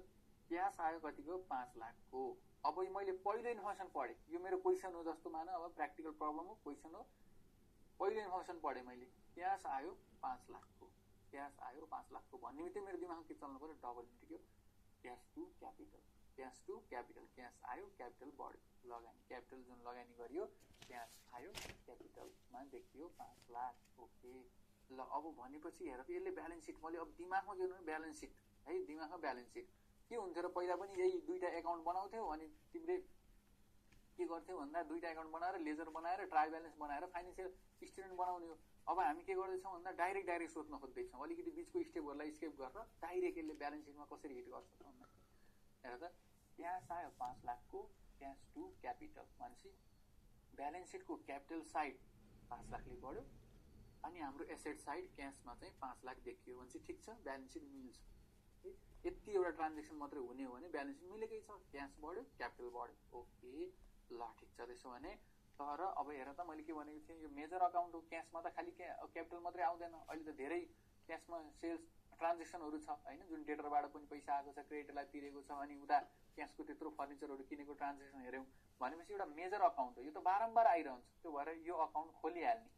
Speaker 1: क्यास आयो कतिको 5 लाखको। अब मैले पहिलो इन्फर्मेसन पढेँ, यो मेरो क्वेसन हो जस्तो मान, अब प्र्याक्टिकल प्रब्लम हो क्वेसन हो। पहिलो इन्फर्मेसन पढेँ मैले क्यास आयो 5 लाखको, क्यास आयो 5 लाखको भन्ने बित्तिकै मेरो दिमागमा के चल्नु पर्यो डबल इन्ट्री के क्यास टु क्यापिटल, क्यास आयो क्यापिटल बढ्यो, लगानी क्यापिटल जुन लगानी गरियो क्यास आयो क्यापिटलमा देखियो 5 लाख। ओके ल अब भनेपछि हेर त यसले ब्यालेन्स सिट मैले अब दिमागमा के गर्नु ब्यालेन्स सिट है। दिमागमा ब्यालेन्स सिट के हुन्थ्यो र पहिला पनि यही दुईवटा एकाउन्ट बनाउँथ्यौ अनि तिमीले के गर्थ्यौ भन्दा दुईवटा एकाउन्ट बनाएर लेजर बनाएर ट्रायल ब्यालेन्स बनाएर फाइनेन्सियल स्टेटमेन्ट बनाउने हो। अब हामी के गर्दैछौँ भन्दा डाइरेक्ट सोध्न खोज्दैछौँ, अलिकति बिचको स्टेपहरूलाई स्केप गरेर डाइरेक्ट यसले ब्यालेन्स सिटमा कसरी हिट गर्छ भन्दा हेर त क्यास आयो 5 लाखको, क्यास टु क्यापिटल भनेपछि ब्यालेन्स सिटको क्यापिटल साइड 5 लाखले बढ्यो अनि हाम्रो एसेट साइड क्यासमा चाहिँ 5 लाख देखियो भनेपछि ठिक छ ब्यालेन्स सिट मिल्छ। यति एउटा ट्रान्जेक्सन मात्रै हुने हो भने ब्यालेन्स सिट मिलेकै छ, क्यास बढ्यो क्यापिटल बढ्यो। ओके ल ठिक छ त्यसो भने। तर अब हेर त मैले के भनेको थिएँ यो मेजर अकाउन्ट हो, क्यासमा त खालि क्यापिटल मात्रै आउँदैन, अहिले त धेरै क्यासमा सेल्स ट्रान्जेक्सनहरू छ होइन। जुन डेटरबाट पनि पैसा आएको छ, क्रेडिटरलाई तिरेको छ, अनि उता क्यासको त्यत्रो फर्निचरहरू किनेको ट्रान्जेक्सन हेऱ्यौँ भनेपछि एउटा मेजर अकाउन्ट हो, यो त बारम्बार आइरहन्छ। त्यो भएर यो अकाउन्ट खोलिहाल्ने,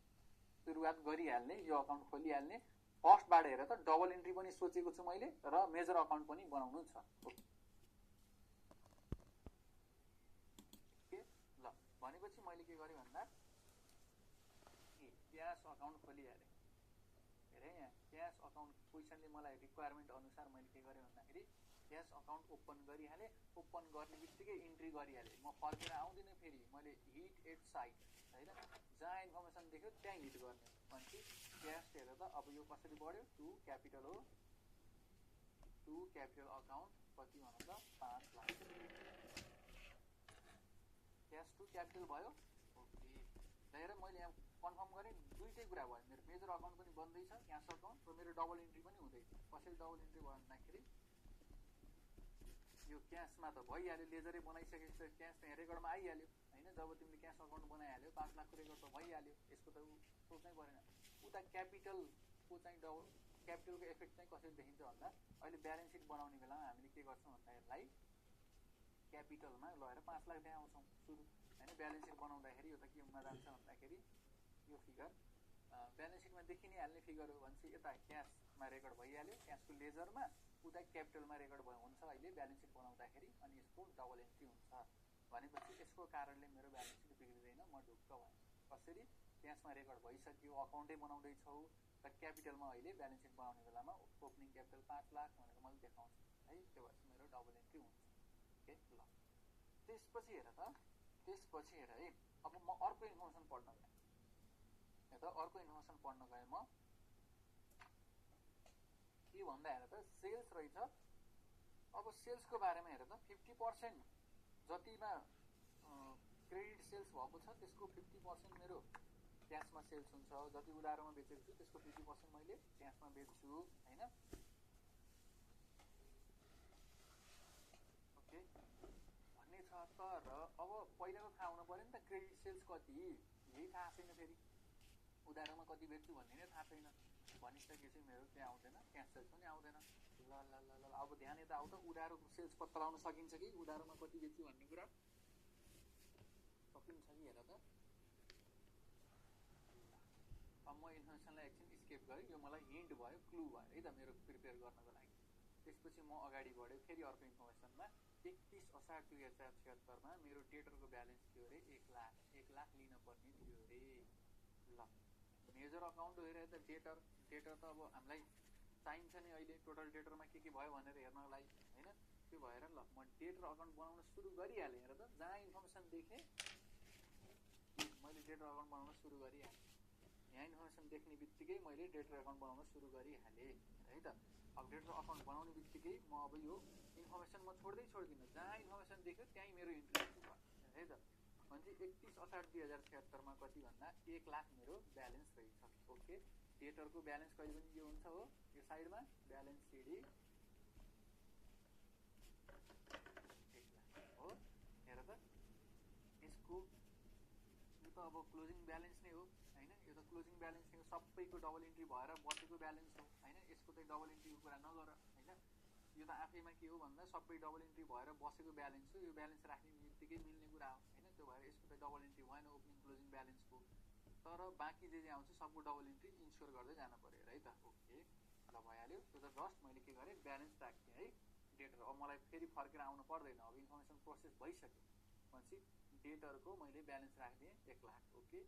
Speaker 1: सुरुवात गरिहाल्ने, यो अकाउन्ट खोलिहाल्ने। फर्स्टबाट हेर त डबल इन्ट्री पनि सोचेको छु मैले र मेजर अकाउन्ट पनि बनाउनु छ। ओके ल भनेपछि मैले के गरेँ भन्दा क्यास अकाउन्ट खोलिहालेँ। हेरेँ यहाँ क्यास अकाउन्ट क्वेसनले मलाई रिक्वायरमेन्ट अनुसार मैले के गरेँ भन्दाखेरि क्यास अकाउन्ट ओपन गरिहालेँ। ओपन गर्ने बित्तिकै इन्ट्री गरिहालेँ। म फर्केर आउँदिनँ फेरि, मैले हिट एट साइड होइन जहाँ इन्फर्मेसन देख्यो त्यहाँ हिट गर्ने भनेपछि क्यास हेर त अब यो कसरी बढ्यो टु क्यापिटल हो, टु क्यापिटल अकाउन्ट कति भन त 5 लाख, क्यास टु क्यापिटल भयो। ओके हेर मैले यहाँ कन्फर्म गरेँ दुईटै कुरा भयो मेरो मेजर अकाउन्ट पनि बन्दैछ क्यास अकाउन्ट र मेरो डबल इन्ट्री पनि हुँदैछ कसरी डबल इन्ट्री भयो भन्दाखेरि यो क्यासमा त भइहाल्यो लेजरै बनाइसकेपछि त क्यास त यहाँ रेकर्डमा आइहाल्यो होइन जब तिमीले क्यास अकाउन्ट बनाइहाल्यो 5 लाखको रेकर्ड त भइहाल्यो यसको त सोच्नै परेन उता क्यापिटलको चाहिँ क्यापिटलको इफेक्ट चाहिँ कसरी देखिन्छ भन्दा अहिले ब्यालेन्स सिट बनाउने बेलामा हामीले के गर्छौँ भन्दा यसलाई क्यापिटलमा लगेर 5 लाख त्यहाँ आउँछौँ सुरु होइन ब्यालेन्स सिट बनाउँदाखेरि यो त के हुन जान्छ भन्दाखेरि यो फिगर ब्यालेन्स सिटमा देखि नै हाल्ने फिगर हो भनेपछि यता क्यासमा रेकर्ड भइहाल्यो क्यासको लेजरमा उता क्यापिटलमा रेकर्ड हुन्छ अहिले ब्यालेन्स सिट बनाउँदाखेरि अनि यसको डबल एन्ट्री हुन्छ भनेपछि यसको कारणले मेरो ब्यालेन्स सिट बिग्रिँदैन म ढुक्क भएँ कसरी क्यासमा रेकर्ड भइसक्यो अकाउन्टै बनाउँदैछौ र क्यापिटलमा अहिले ब्यालेन्स सिट बनाउने बेलामा ओपनिङ क्यापिटल 5 लाख भनेर मैले देखाउँछु है त्यो भएपछि मेरो डबल एन्ट्री हुन्छ ओके ल त्यसपछि हेर है अब म अर्को इन्फर्मेसन पढ्न गएँ अर्को इन्फर्मेसन पढ्न गएँ म के भन्दा हेर त सेल्स रहेछ अब सेल्सको बारेमा हेर त 50% जतिमा क्रेडिट सेल्स भएको छ त्यसको 50% मेरो क्यासमा सेल्स हुन्छ जति उधारोमा बेचेको छु त्यसको 50% मैले क्यासमा बेच्छु होइन ओके भन्ने छ तर अब पहिलाको थाहा हुनु पर्यो नि त क्रेडिट सेल्स कति यही थाहा छैन फेरि उधारोमा कति बेच्छु भन्ने नै थाहा छैन भनिसकेपछि मेरो त्यहाँ आउँदैन क्यास सेल्स पनि आउँदैन ल ल ल ल अब ध्यान यता आउँदा उधारोको सेल्स पत्ता लगाउन सकिन्छ कि उधारोमा कति बेच्छु भन्ने कुरा सकिन्छ कि हेर त अब म इन्फर्मेसनलाई एकछिन स्केप गरेँ यो मलाई हिन्ट भयो क्लु भयो है त मेरो प्रिपेयर गर्नको लागि त्यसपछि म अगाडि बढेँ फेरि अर्को इन्फर्मेसनमा 31 असार 2076 मा मेरो डेटरको ब्यालेन्स थियो अरे 1 लाख लिन पर्ने थियो अरे ल मेजर अकाउन्ट हेरेर त डेटर त अब हामीलाई चाहिन्छ नि अहिले टोटल डेटरमा के भयो भनेर हेर्नको लागि होइन त्यो भएर ल म डेटर अकाउन्ट बनाउन सुरु गरिहालेँ हेर त जहाँ इन्फर्मेसन देखेँ मैले डेटर अकाउन्ट बनाउन सुरु गरिहालेँ यहाँ इन्फर्मेसन देख्ने बित्तिकै मैले डेटर अकाउन्ट बनाउन सुरु गरिहालेँ है त अब डेटर अकाउन्ट बनाउने बित्तिकै म अब यो इन्फर्मेसन म छोड्दिनँ जहाँ इन्फर्मेसन देख्यो त्यहीँ मेरो इन्ट्री भयो है त भनेपछि 31 असार 2076 मा कति भन्दा 1 लाख मेरो ब्यालेन्स रहेछ ओके डेटरको ब्यालेन्स कहिले पनि यो हुन्छ हो यो साइडमा ब्यालेन्स सिडी 1 लाख हो हेर त यसको यो त अब क्लोजिङ ब्यालेन्स नै हो होइन यो त क्लोजिङ ब्यालेन्स नै हो सबैको डबल इन्ट्री भएर बसेको ब्यालेन्स हो होइन यसको चाहिँ डबल इन्ट्रीको कुरा नगर होइन यो त आफैमा के हो भन्दा सबै डबल इन्ट्री भएर बसेको ब्यालेन्स हो यो ब्यालेन्स राख्ने बित्तिकै मिल्ने कुरा हो होइन त्यो भएर यसको त डबल इन्ट्री भएन ओपनिङ क्लोजिङ ब्यालेन्सको तर बाँकी जे आउँछ सबको डबल इन्ट्री इन्स्योर गर्दै जानु पऱ्यो है त ओके ल भइहाल्यो त्यो त जस्ट मैले के गरेँ ब्यालेन्स राखेँ है डेटर अब मलाई फेरि फर्केर आउनु पर्दैन अब इन्फर्मेसन प्रोसेस भइसक्यो भनेपछि डेटरको मैले ब्यालेन्स राखिदिएँ 1 लाख ओके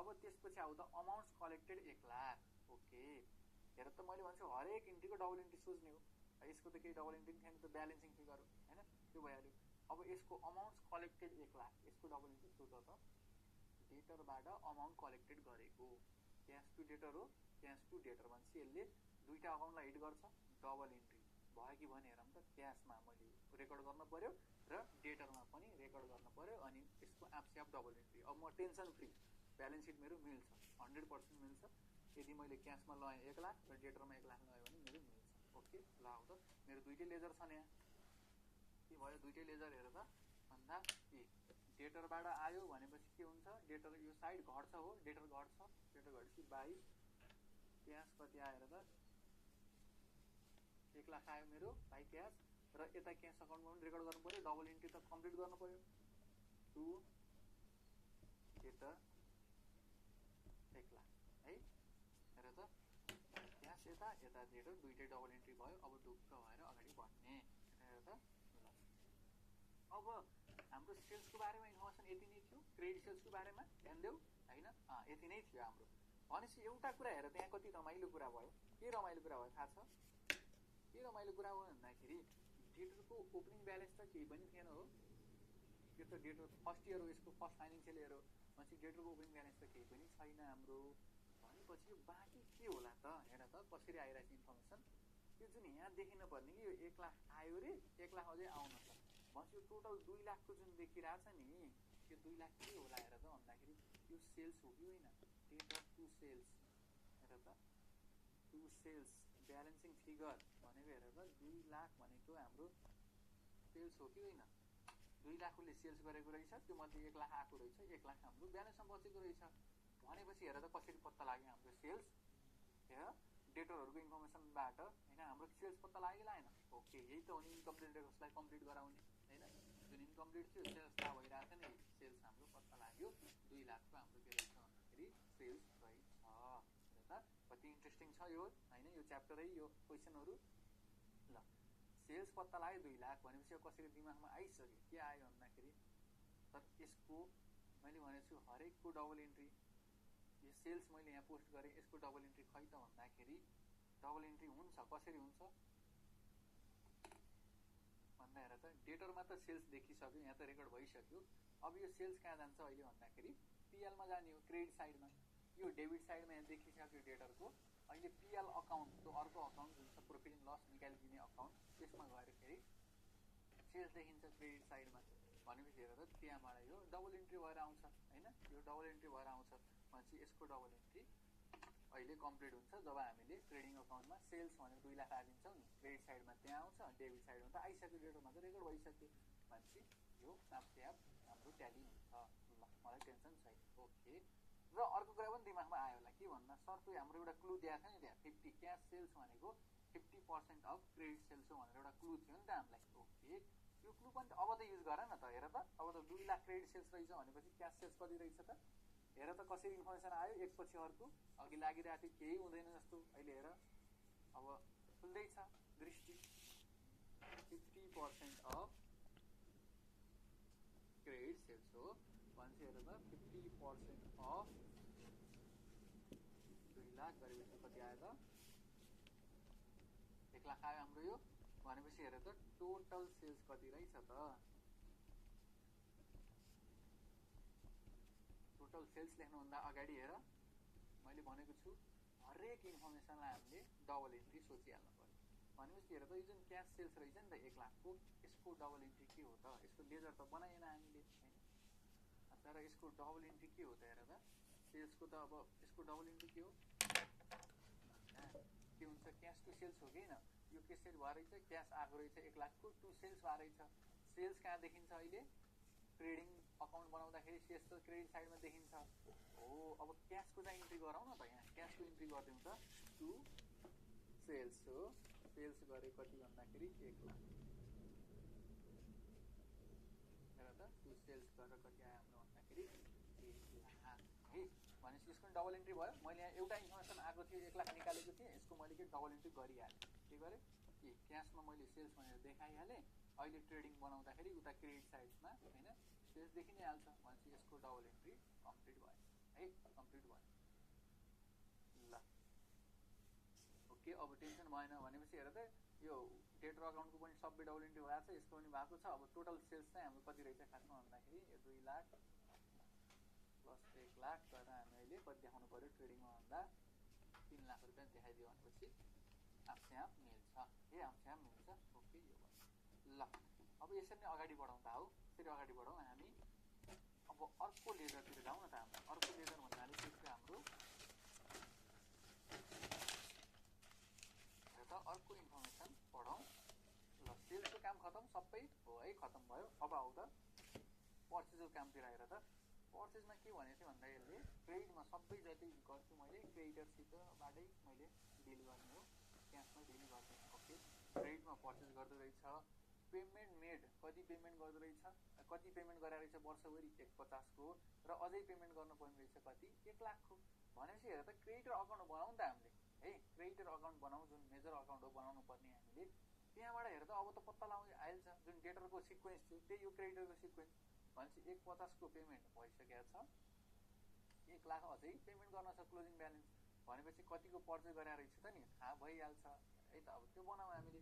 Speaker 1: अब त्यसपछि आउँदा अमाउन्ट्स कलेक्टेड 1 लाख ओके हेर त मैले भन्छु हरेक इन्ट्रीको डबल इन्ट्री सोच्ने हो यसको त केही डबल इन्ट्री थिएन त ब्यालेन्सिङ फिगर हो होइन त्यो भइहाल्यो अब यसको अमाउन्ट्स कलेक्टेड 1 लाख यसको डबल इन्ट्री सोच त डेटरबाट अमाउन्ट कलेक्टेड गरेको क्यास टु डेटर हो क्यास टु डेटर भनेपछि यसले दुईवटा अकाउन्टलाई हिट गर्छ डबल इन्ट्री भयो कि भने हेरौँ त क्यासमा मैले रेकर्ड गर्न पर्यो र डेटरमा पनि रेकर्ड गर्न पर्यो अनि यसको आफस्याप डबल इन्ट्री अब म टेन्सन फ्री ब्यालेन्स सिट मेरो मिल्छ 100% मिल्छ यदि मैले क्यासमा लगाएँ 1 लाख र डेटरमा 1 लाख लगाएँ भने मेरो मिल्छ ओके ल आउ त मेरो दुईटै लेजर छन् यहाँ के भयो दुईटै लेजर हेर त भन्दा ए डेटरबाट आयो भनेपछि के हुन्छ डेटर यो साइड घट्छ हो डेटर घट्छ डेटर घटेपछि 22 क्यास कति आएर त 1 लाख आयो मेरो बाई क्यास र यता क्यास अकाउन्टमा पनि रेकर्ड गर्नु पर्यो डबल इन्ट्री त कम्प्लिट गर्नु पर्यो टु डेटर 1 लाख है हेर त क्यास यता डेटर दुईटै डबल इन्ट्री भयो अब ढुक्क भएर अगाडि बढ्ने हेर त अब हाम्रो सेल्सको बारेमा इन्फर्मेसन यति नै थियो क्रेडिट सेल्सको बारेमा ध्यान देऊ होइन यति नै थियो हाम्रो भनेपछि एउटा कुरा हेर त्यहाँ कति रमाइलो कुरा भयो के रमाइलो कुरा भयो थाहा छ के रमाइलो कुरा हो भन्दाखेरि डेटरको ओपनिङ ब्यालेन्स त केही पनि थिएन हो यो त डेटर फर्स्ट इयर हो यसको फर्स्ट फाइनेन्सियल इयर हो भनेपछि डेटरको ओपनिङ ब्यालेन्स त केही पनि छैन हाम्रो भनेपछि बाँकी के होला त हेर त कसरी आइरहेको इन्फर्मेसन यो जुन यहाँ देखिन पर्ने कि यो 1 लाख आयो रे 1 लाख अझै आउन छ भनेपछि यो टोटल 2 लाखको जुन देखिरहेछ नि यो 2 लाख के होला हेर त भन्दाखेरि यो सेल्स हो कि होइन डेटर टु सेल्स हेर त टु सेल्स ब्यालेन्सिङ फिगर भनेको हेर त 2 लाख भनेको हाम्रो सेल्स हो कि होइन 2 लाख उसले सेल्स गरेको रहेछ त्यो मध्ये 1 लाख आएको रहेछ 1 लाख हाम्रो ब्यालेन्समा बचेको रहेछ भनेपछि हेर त कसरी पत्ता लाग्यो हाम्रो सेल्स हेर डेटरहरूको इन्फर्मेसनबाट होइन हाम्रो सेल्स पत्ता लाग्यो लागेन ओके यही त हो नि इन्कम्प्लिट रेकर्ड्सलाई कम्प्लिट गराउने होइन जुन इन्कम्प्लिट थियो सेल्स थाहा भइरहेको थियो नि सेल्स हाम्रो पत्ता लाग्यो 2 लाखको हाम्रो के रहेछ भन्दाखेरि सेल्स रहेछ हेर त कति इन्ट्रेस्टिङ छ यो होइन यो च्याप्टरै यो क्वेसनहरू ल सेल्स पत्ता लाग्यो 2 लाख भनेपछि यो कसरी दिमागमा आइसक्यो के आयो भन्दाखेरि तर यसको मैले भनेको छु हरेकको डबल इन्ट्री यो सेल्स मैले यहाँ पोस्ट गरेँ यसको डबल इन्ट्री खै त भन्दाखेरि डबल इन्ट्री हुन्छ कसरी हुन्छ भन्दा हेर त डेटरमा त सेल्स देखिसक्यो यहाँ त रेकर्ड भइसक्यो अब यो सेल्स कहाँ जान्छ अहिले भन्दाखेरि पिएलमा जाने हो क्रेडिट साइडमा यो डेबिट साइडमा यहाँ देखिसक्यो डेटरको अहिले पिएल अकाउन्ट त्यो अर्को अकाउन्ट जुन छ प्रॉफिट एन्ड लस निकालिदिने अकाउन्ट त्यसमा गएरखेरि सेल्स देखिन्छ क्रेडिट साइडमा भनेपछि हेर त त्यहाँबाट यो डबल इन्ट्री भएर आउँछ होइन यो डबल इन्ट्री भएर आउँछ भनेपछि यसको डबल इन्ट्री अहिले कम्प्लिट हुन्छ जब हामीले ट्रेडिङ अकाउन्टमा सेल्स भनेर 2 लाख हालिदिन्छौँ नि क्रेडिट साइडमा त्यहाँ आउँछ डेबिट साइडमा त आइसक्यो डेटरमा त रेकर्ड भइसक्यो भनेपछि यो आफै आफ हाम्रो ट्याली हुन्छ ल मलाई टेन्सन छैन ओके र अर्को कुरा पनि दिमागमा आयो होला के भन्दा सर त्यो हाम्रो एउटा क्लु दिएको थियो नि त्यहाँ 50 क्यास सेल्स भनेको 50% अफ क्रेडिट सेल्स हो भनेर एउटा क्लु थियो नि त हामीलाई ओके यो क्लु पनि अब त युज गर न त हेर त अब त 2 लाख क्रेडिट सेल्स रहेछ भनेपछि क्यास सेल्स कति रहेछ त हेर त कसरी इन्फर्मेसन आयो एकपछि अर्को अघि लागिरहेको थियो केही हुँदैन जस्तो अहिले हेर अब खुल्दैछ दृष्टि 50% अफ क्रेडिट सेल्स हो भनेपछि हेर त 50% अफ 2 लाख गरेपछि कति आयो त 1 लाख आयो हाम्रो यो भनेपछि हेर त टोटल सेल्स कति रहेछ त टोटल सेल्स लेख्नुभन्दा अगाडि हेर मैले भनेको छु हरेक इन्फर्मेसनलाई हामीले डबल इन्ट्री सोचिहाल्नु पर्यो भनेपछि हेर त यो जुन क्यास सेल्स रहेछ नि त 1 लाखको यसको डबल इन्ट्री के हो त यसको लेजर त बनाएन हामीले होइन तर यसको डबल इन्ट्री के हो त हेर त सेल्सको त अब यसको डबल इन्ट्री के हो के हुन्छ क्यास टु सेल्स हो कि होइन यो कसरी भएर रहेछ क्यास आएको रहेछ 1 लाखको टु सेल्स भएर रहेछ सेल्स कहाँ देखिन्छ अहिले ट्रेडिङ अकाउन्ट बनाउँदाखेरि सेल्स त क्रेडिट साइडमा देखिन्छ हो अब क्यासको चाहिँ इन्ट्री गरौँ न त यहाँ क्यासको इन्ट्री गरिदिउँ त टु सेल्स हो सेल्स गरे कति भन्दाखेरि 1 लाख हेर त टु सेल्स गरेर कति आयो हाम्रो भन्दाखेरि 1 लाख है भनेपछि यसको डबल इन्ट्री भयो मैले यहाँ एउटा इन्फर्मेसन आएको थियो 1 लाख निकालेको थिएँ यसको मैले के डबल इन्ट्री गरिहालेँ के गरेँ ए क्यासमा मैले सेल्स भनेर देखाइहालेँ अहिले ट्रेडिङ बनाउँदाखेरि उता क्रेडिट साइडमा होइन सेल्स देखि नै हाल्छ भनेपछि यसको डबल इन्ट्री कम्प्लिट भयो है कम्प्लिट भयो ल ओके अब टेन्सन भएन भनेपछि हेर त यो डेटर अकाउन्टको पनि सबै डबल इन्ट्री भएको छ यसको पनि भएको छ अब टोटल सेल्स चाहिँ हाम्रो कति रहेछ खासमा भन्दाखेरि यो 2 लाख प्लस 1 लाख गरेर हामी अहिले कति देखाउनु पर्यो ट्रेडिङमा भन्दा 3 लाख रुपियाँ देखाइदियो भनेपछि आफै आफ मिल्छ आफै आफ मिल्छ ओके यो ल अब यसरी नै अगाडि बढाउँ त हौ यसरी अगाडि बढाउँ हामी अब अर्को लेजरतिर जाउँ न त हाम्रो अर्को लेजर भन्नाले के थियो हाम्रो त अर्को इन्फर्मेसन पढौँ ल सेल्सको काम खतम सबै हो है खतम भयो अब आऊ त पर्चेजको कामतिर आएर त पर्चेजमा के भनेको थियो भन्दा यसले क्रेडिटमा सबै जति गर्छु मैले क्रेडिटरसितबाटै मैले डिल गर्ने हो क्यासमा डिल गर्ने ओके क्रेडिटमा पर्चेज गर्दो रहेछ पेमेन्ट मेड कति पेमेन्ट गर्दो रहेछ कति पेमेन्ट गराएर रहेछ वर्षभरि 150 को र अझै पेमेन्ट गर्नुपर्ने रहेछ कति 1 लाखको भनेपछि हेर त क्रेडिटर अकाउन्ट बनाउँ त हामीले है क्रेडिटर अकाउन्ट बनाउँ जुन मेजर अकाउन्ट हो बनाउनु पर्ने हामीले त्यहाँबाट हेर त अब त पत्ता लगाउनु आइहाल्छ जुन डेटरको सिक्वेन्स थियो त्यही यो क्रेडिटरको सिक्वेन्स भनेपछि 150 को पेमेन्ट भइसकेको छ 1 लाख अझै पेमेन्ट गर्न छ क्लोजिङ ब्यालेन्स भनेपछि कतिको पर्चेज गराएर रहेछ त नि थाहा भइहाल्छ है त अब त्यो बनाऊ हामीले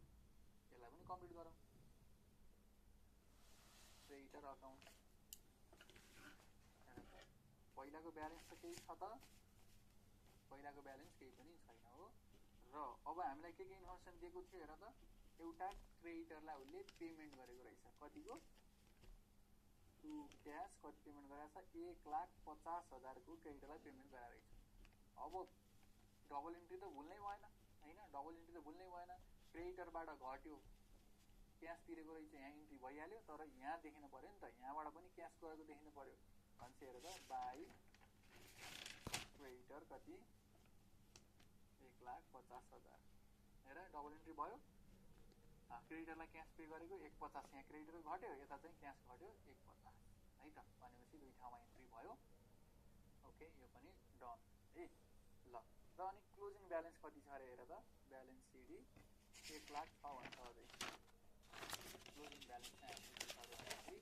Speaker 1: त्यसलाई पनि कम्प्लिट गरौँ क्रेडिटर अकाउन्ट पहिलाको ब्यालेन्स त केही छ त पहिलाको ब्यालेन्स केही पनि छैन हो र अब हामीलाई के इन्फर्मेसन दिएको थियो हेर त एउटा क्रेडिटरलाई उसले पेमेन्ट गरेको रहेछ कतिको टु क्यास कति पेमेन्ट गराएको छ 1,50,000 को क्रेडिटरलाई पेमेन्ट गराएको रहेछ अब डबल इन्ट्री त भुल्नै भएन होइन, डबल इन्ट्री त भुल्नै भएन। क्रेडिटरबाट घट्यो, क्यास तिरेको रहेछ, यहाँ इन्ट्री भइहाल्यो, तर यहाँ देखिनु पऱ्यो नि त, यहाँबाट पनि क्यास गएको देखिनु पऱ्यो। भनेपछि हेर त, बाई क्रेडिटर कति 1,50,000। हेर डबल इन्ट्री भयो, क्रेडिटरलाई क्यास पे गरेको 1,50,000, यहाँ क्रेडिटर घट्यो, यता चाहिँ क्यास घट्यो 1,50,000 है त। भनेपछि दुई ठाउँमा इन्ट्री भयो। ओके, यो पनि डन है। ल, र अनि क्लोजिङ ब्यालेन्स कति छ अरे हेर त, ब्यालेन्स सिडी 1,00,000 छ भन्छ अझै। क्लोजिङ ब्यालेन्स चाहिँ हाम्रो 1,00,000।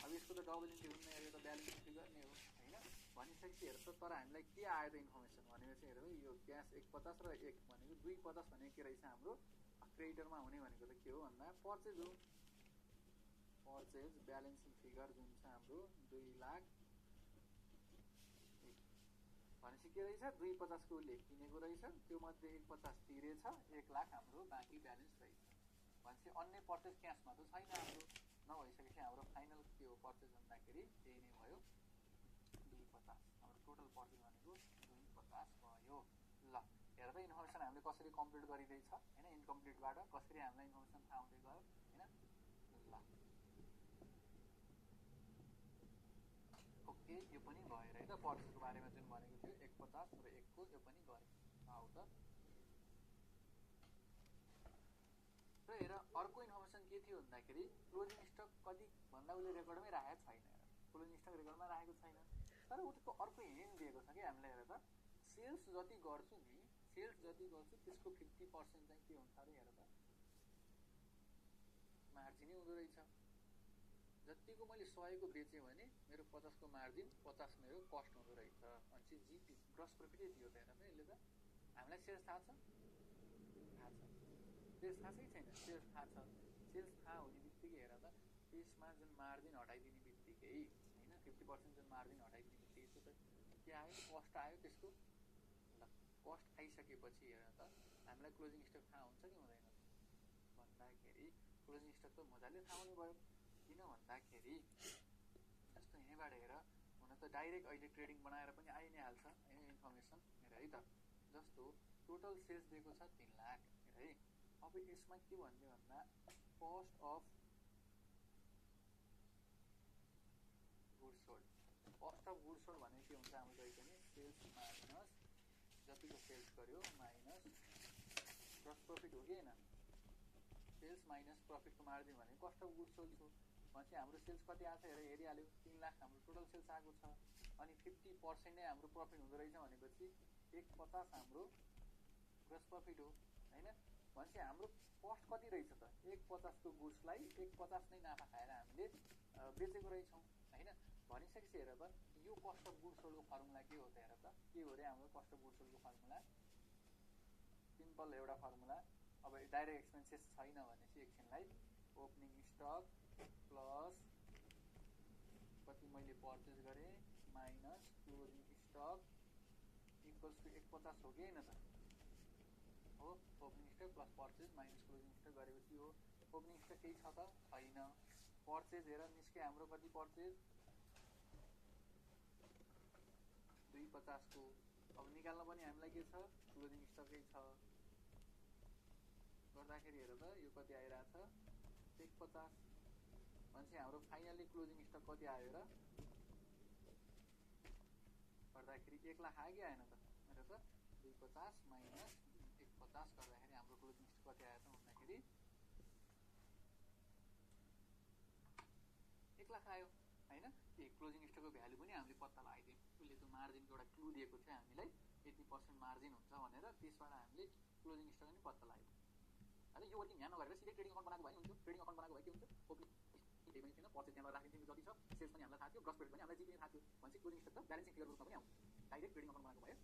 Speaker 1: अब यसको त डबल इन्ट्री हुन्न, यो त ब्यालेन्स इन्ट्री गर्ने हो होइन। भनिसकेपछि हेर त, तर हामीलाई के आयो त इन्फर्मेसन भनेपछि हेर त, यो क्यास 1,50,000 र 1 भनेको 2,50,000 भनेको के रहेछ हाम्रो क्रेडिटरमा हुने भनेको त के हो भन्दा पर्चेज हो। पर्चेज ब्यालेन्सिङ फिगर जुन छ हाम्रो 2,00,000 भनेपछि के रहेछ, 2,50,000 को उसले किनेको रहेछ, त्यो मध्ये 1,50,000 तिरेछ, 1,00,000 हाम्रो बाँकी ब्यालेन्स रहेछ। भनेपछि अन्य पर्चेज क्यासमा त छैन हाम्रो, नभइसकेपछि हाम्रो फाइनल के हो पर्चेज भन्दाखेरि त्यही नै भयो 2,50,000। हाम्रो टोटल पर्चेज भनेको 2,50,000 भयो। ल, हेर त इन्फर्मेसन हामीले कसरी कम्प्लिट गरिँदैछ होइन, इन्कम्प्लिटबाट कसरी हामीलाई इन्फर्मेसन थाहा हुँदै गयो होइन। ल, ओके, यो पनि भयो है त, पर्चेजको बारेमा जुन भनेको थियो 1,50,000 र 1 को यो पनि गयो। आऊ त, र हेर अर्को इन्फर्मेसन के थियो भन्दाखेरि क्लोजिङ स्टक कति भन्दा उसले रेकर्डमै राखेको छैन। क्लोजिङ स्टक रेकर्डमा राखेको छैन, तर उसको अर्को हिन्ट दिएको छ कि हामीलाई। हेर त, सेल्स जति गर्छु नि, सेल्स जति गर्छु त्यसको 50% चाहिँ के हुन्छ अरे हेर त, मार्जिनै हुँदो रहेछ। जतिको मैले 100 को बेचेँ भने मेरो 50 को मार्जिन, 50 मेरो कस्ट हुँदो रहेछ। भनेपछि जिपी ग्रस प्रफिटै दियो त। हेर त, यसले त हामीलाई सेल्स थाहा छ, थाहा छ, सेल्स थाहा छ कि छैन, सेल्स थाहा छ। सेल्स थाहा हुने बित्तिकै हेर त, त्यसमा जुन मार्जिन हटाइदिने बित्तिकै होइन, 50% जुन मार्जिन हटाइदिने बित्तिकै त्यो त के आयो, कस्ट आयो त्यसको। ल, कस्ट आइसकेपछि हेर त, हामीलाई क्लोजिङ स्टक थाहा हुन्छ कि हुँदैन भन्दाखेरि क्लोजिङ स्टक त मजाले थाहा हुने भयो। किन भन्दाखेरि जस्तो यहीँबाट हेर, हुन त डाइरेक्ट अहिले ट्रेडिङ बनाएर पनि आइ नै हाल्छ होइन इन्फर्मेसन। हेर है त, जस्तो टोटल सेल्स दिएको छ 3,00,000 हेर है। अब यसमा के भन्ने भन्दा cost of goods sold, cost of goods sold भनेको के हुन्छ हाम्रो जहिले पनि सेल्स माइनस जतिको सेल्स गर्यो माइनस ग्रस प्रफिट हो कि होइन। सेल्स माइनस प्रफिटको मार्जिन भनेको कस्ट अफ गुड्स सोल्ड हो। भनेपछि हाम्रो सेल्स कति आएको छ हेर, हेरिहाल्यो 3,00,000 हाम्रो टोटल सेल्स आएको छ, अनि 50% नै हाम्रो प्रफिट हुँदो रहेछ भनेपछि 1,50,000 हाम्रो ग्रस प्रफिट हो होइन। भनेपछि हाम्रो कस्ट कति रहेछ त, 1,50,000 को गुड्सलाई 1,50,000 नै नाफा खाएर हामीले बेचेको रहेछौँ होइन। भनिसकेपछि हेर त, यो कस्ट अफ गुड्स सोल्डको फर्मुला के हो त हेर त, के हो अरे हाम्रो कस्ट अफ गुड्स सोल्डको फर्मुला, सिम्पल एउटा फर्मुला। अब डाइरेक्ट एक्सपेन्सेस छैन भनेपछि एकछिनलाई ओपनिङ स्टक प्लस कति मैले पर्चेज गरेँ minus closing stock equals to 1,50,000 हो कि होइन त हो। Opening stock plus purchase minus closing stock गरेपछि हो। ओपनिङ स्टक केही छ त छैन, पर्चेज हेर निस्क्यो हाम्रो कति पर्चेज 2,50,000 को। अब निकाल्न पनि हामीलाई के छ, क्लोजिङ स्टकै छ, गर्दाखेरि हेर त यो कति आइरहेछ 1,50,000। भनेपछि हाम्रो फाइनली क्लोजिङ स्टक कति आयो र गर्दाखेरि 1,00,000 आयो कि आएन त। हेर त 2,50,000 माइनस 1,50,000 गर्दाखेरि हाम्रो क्लोजिङ स्टक कति आयो त भन्दाखेरि 1,00,000 आयो होइन। क्लोजिङ स्टकको भ्यालु पनि हामीले पत्ता लगाइदियौँ। उसले त्यो मार्जिनको एउटा क्लु दिएको थियो हामीलाई, 80% मार्जिन हुन्छ भनेर, त्यसबाट हामीले क्लोजिङ स्टक पनि पत्ता लगायौँ। अरे यो वर्किङ यहाँ नगरेर सिधै ट्रेडिङ अकाउन्ट बनाएको भए हुन्थ्यो। ट्रेडिङ अकाउन्ट बनाएको भए के हुन्थ्यो, ओपनिङ केही पनि थिएन, पर्चेज त्यहाँबाट राखिदिनु जति छ, सेल्स पनि हामीलाई थाहा थियो, ग्रस प्रफिट पनि हामीलाई जिपी थाहा थियो। भनेपछि क्लोजिङ स्टक त ब्यालेन्सिङ फिगरको रूपमा पनि आउँछ। डाइरेक्ट ट्रेडिङ अकाउन्ट बनाएको भए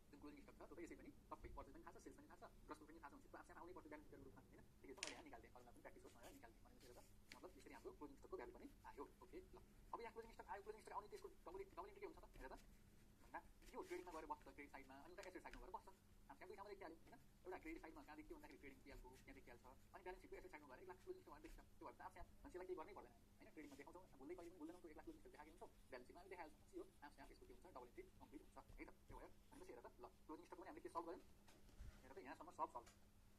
Speaker 1: जुन क्लोजिङ स्टक छ त्यो त यसै पनि सबै पर्चेज पनि थाहा छ, सेल्स पनि थाहा छ, ग्रस प्रफिट पनि थाहा छ भनेपछि आफै आउनै पर्छ ब्यालेन्स फिगरको रूपमा होइन। ठिकै छ, मैले यहाँ निकाल्दिएँ, फर्मुला पनि प्र्याक्टिस होस् भनेर निकाल्दिएँ। भनेपछि हेर त, मतलब यसरी हाम्रो क्लोजिङ स्टकको भ्यालु पनि आयो। ओके, ल अब यहाँ क्लोजिङ स्टक आयो, क्लोजिङ स्टक आउने त्यसको डबल इन्ट्री के हुन्छ त हेर त भन्दा यो ट्रेडिङमा गएर बस्छ क्रेडिट साइडमा, अनि उता एसेट साइडमा गएर बस्छ। हामी त्यहाँ दुई ठाउँमा देखिहाल्यो होइन। एउटा क्रेडिट साइडमा कहाँ देखियो भन्दाखेरि ट्रेडिङ किहाल्को त्यहाँ देखिहाल्छ, अनि ब्यालेन्स सिटको एसेट साइडमा गएर 1,00,000 क्लोजिङ स्टक भनेर देखिन्छ। त्यो भएर त आफै मान्छेलाई केही गर्नै पर्दैन होइन, होइन ट्रेडिङमा देखाउँछौँ भुल्दै कहिले पनि भुल्दैनौँ 1 लाख क्लोजिङ देखाएको हुन्छौँ ब्यालेन्स सिटमा अहिले देखाएको हुन्छ यो आफै आफ यसको के हुन्छ डबल एन्ट्री कम्प्लिट हुन्छ है त त्यो भयो भनेपछि हेर त ल क्लोजिङ स्टक पनि हामीले के सल्भ गर्यौँ हेर त यहाँसम्म सब सल्भ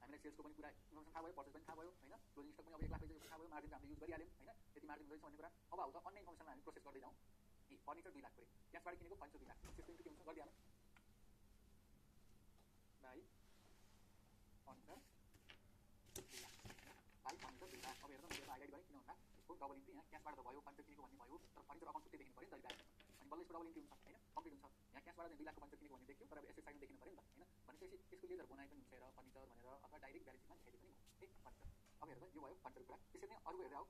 Speaker 1: हामीलाई सेल्सको पनि कुरा इन्फर्मेसन थाहा भयो पर्चेस पनि थाहा भयो होइन क्लोजिङ स्टक पनि अब 1 लाख रहेछ थाहा भयो मार्जिन हामीले युज गरिहाल्यौँ होइन यति मार्जिन रहेछ भन्ने कुरा अब आउँछ अन्य इन्फर्मेसनमा हामी प्रोसेस गर्दै जाउँ फर्निचर 2 लाख पऱ्यो क्यासबाट किनेको फर्निचर 2 लाख त्यसको इन्टु के हुन्छ गरिहालौँ by furniture 2 lakh by furniture 2 lakh अब हेर्दा मैले हाइलाइट गरेँ किन भन्दा यसको डबल इन्ट्री यहाँ क्यासबाट त भयो फर्निचर किनेको भन्ने भयो तर फर्निचर अकाउन्ट छुट्टै देखिनु पऱ्यो नि त ब्यालेन्समा अनि बल्ल यसको डबल इन्ट्री हुन्छ होइन कम्प्लिट हुन्छ यहाँ क्यासबाट 2 लाखको फर्निचर किनेको भन्ने देखियो तर अब एसेट साइडमा देखिनु पऱ्यो नि त होइन भनेपछि यसको लेजर बनाए पनि हुन्छ हेर फर्निचर भनेर अथवा डाइरेक्ट ब्यालेन्स सिटमा देखाइदिए पनि हुन्छ है फर्निचर अब हेर्दा यो भयो फर्निचर कुरा त्यसरी नै अरू हेरेर आऊ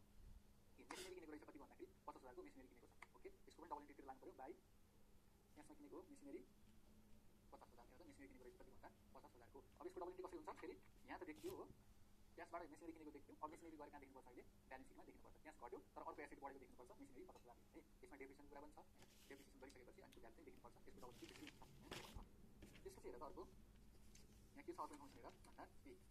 Speaker 1: मेसिनरी किनेको रहेछ कति भन्दाखेरि 50,000 को मेसिनरी किनेको छ ओके यसको पनि डबल इन्ट्रीतिर लानु पऱ्यो बाई यसमा किनेको मेसिनरी 50,000 हेर्दा मेसिनरी किनेको रहेछ कति भन्दा 50,000 को अब यसको डबल इन्ट्री कसरी हुन्छ फेरि यहाँ त देखियो हो क्यासबाट मेसिनरी किनेको देखियो अब मेसिनरी गएर कहाँ देख्नुपर्छ अहिले ब्यालेन्स सिटमा देख्नुपर्छ क्यास घट्यो तर अर्को एसेट बढेको देख्नुपर्छ मेसिनरी 50,000 है यसमा डेप्रिसिएसन कुरा पनि छ डेप्रिसिएसन गरिसकेपछि अनि ब्यालेन्स चाहिँ देख्नुपर्छ यसको डबल इन्ट्री हुन्छ त्यसपछि हेर त अर्को यहाँ के छ अर्को इन्फर्मेसन हेर भन्दा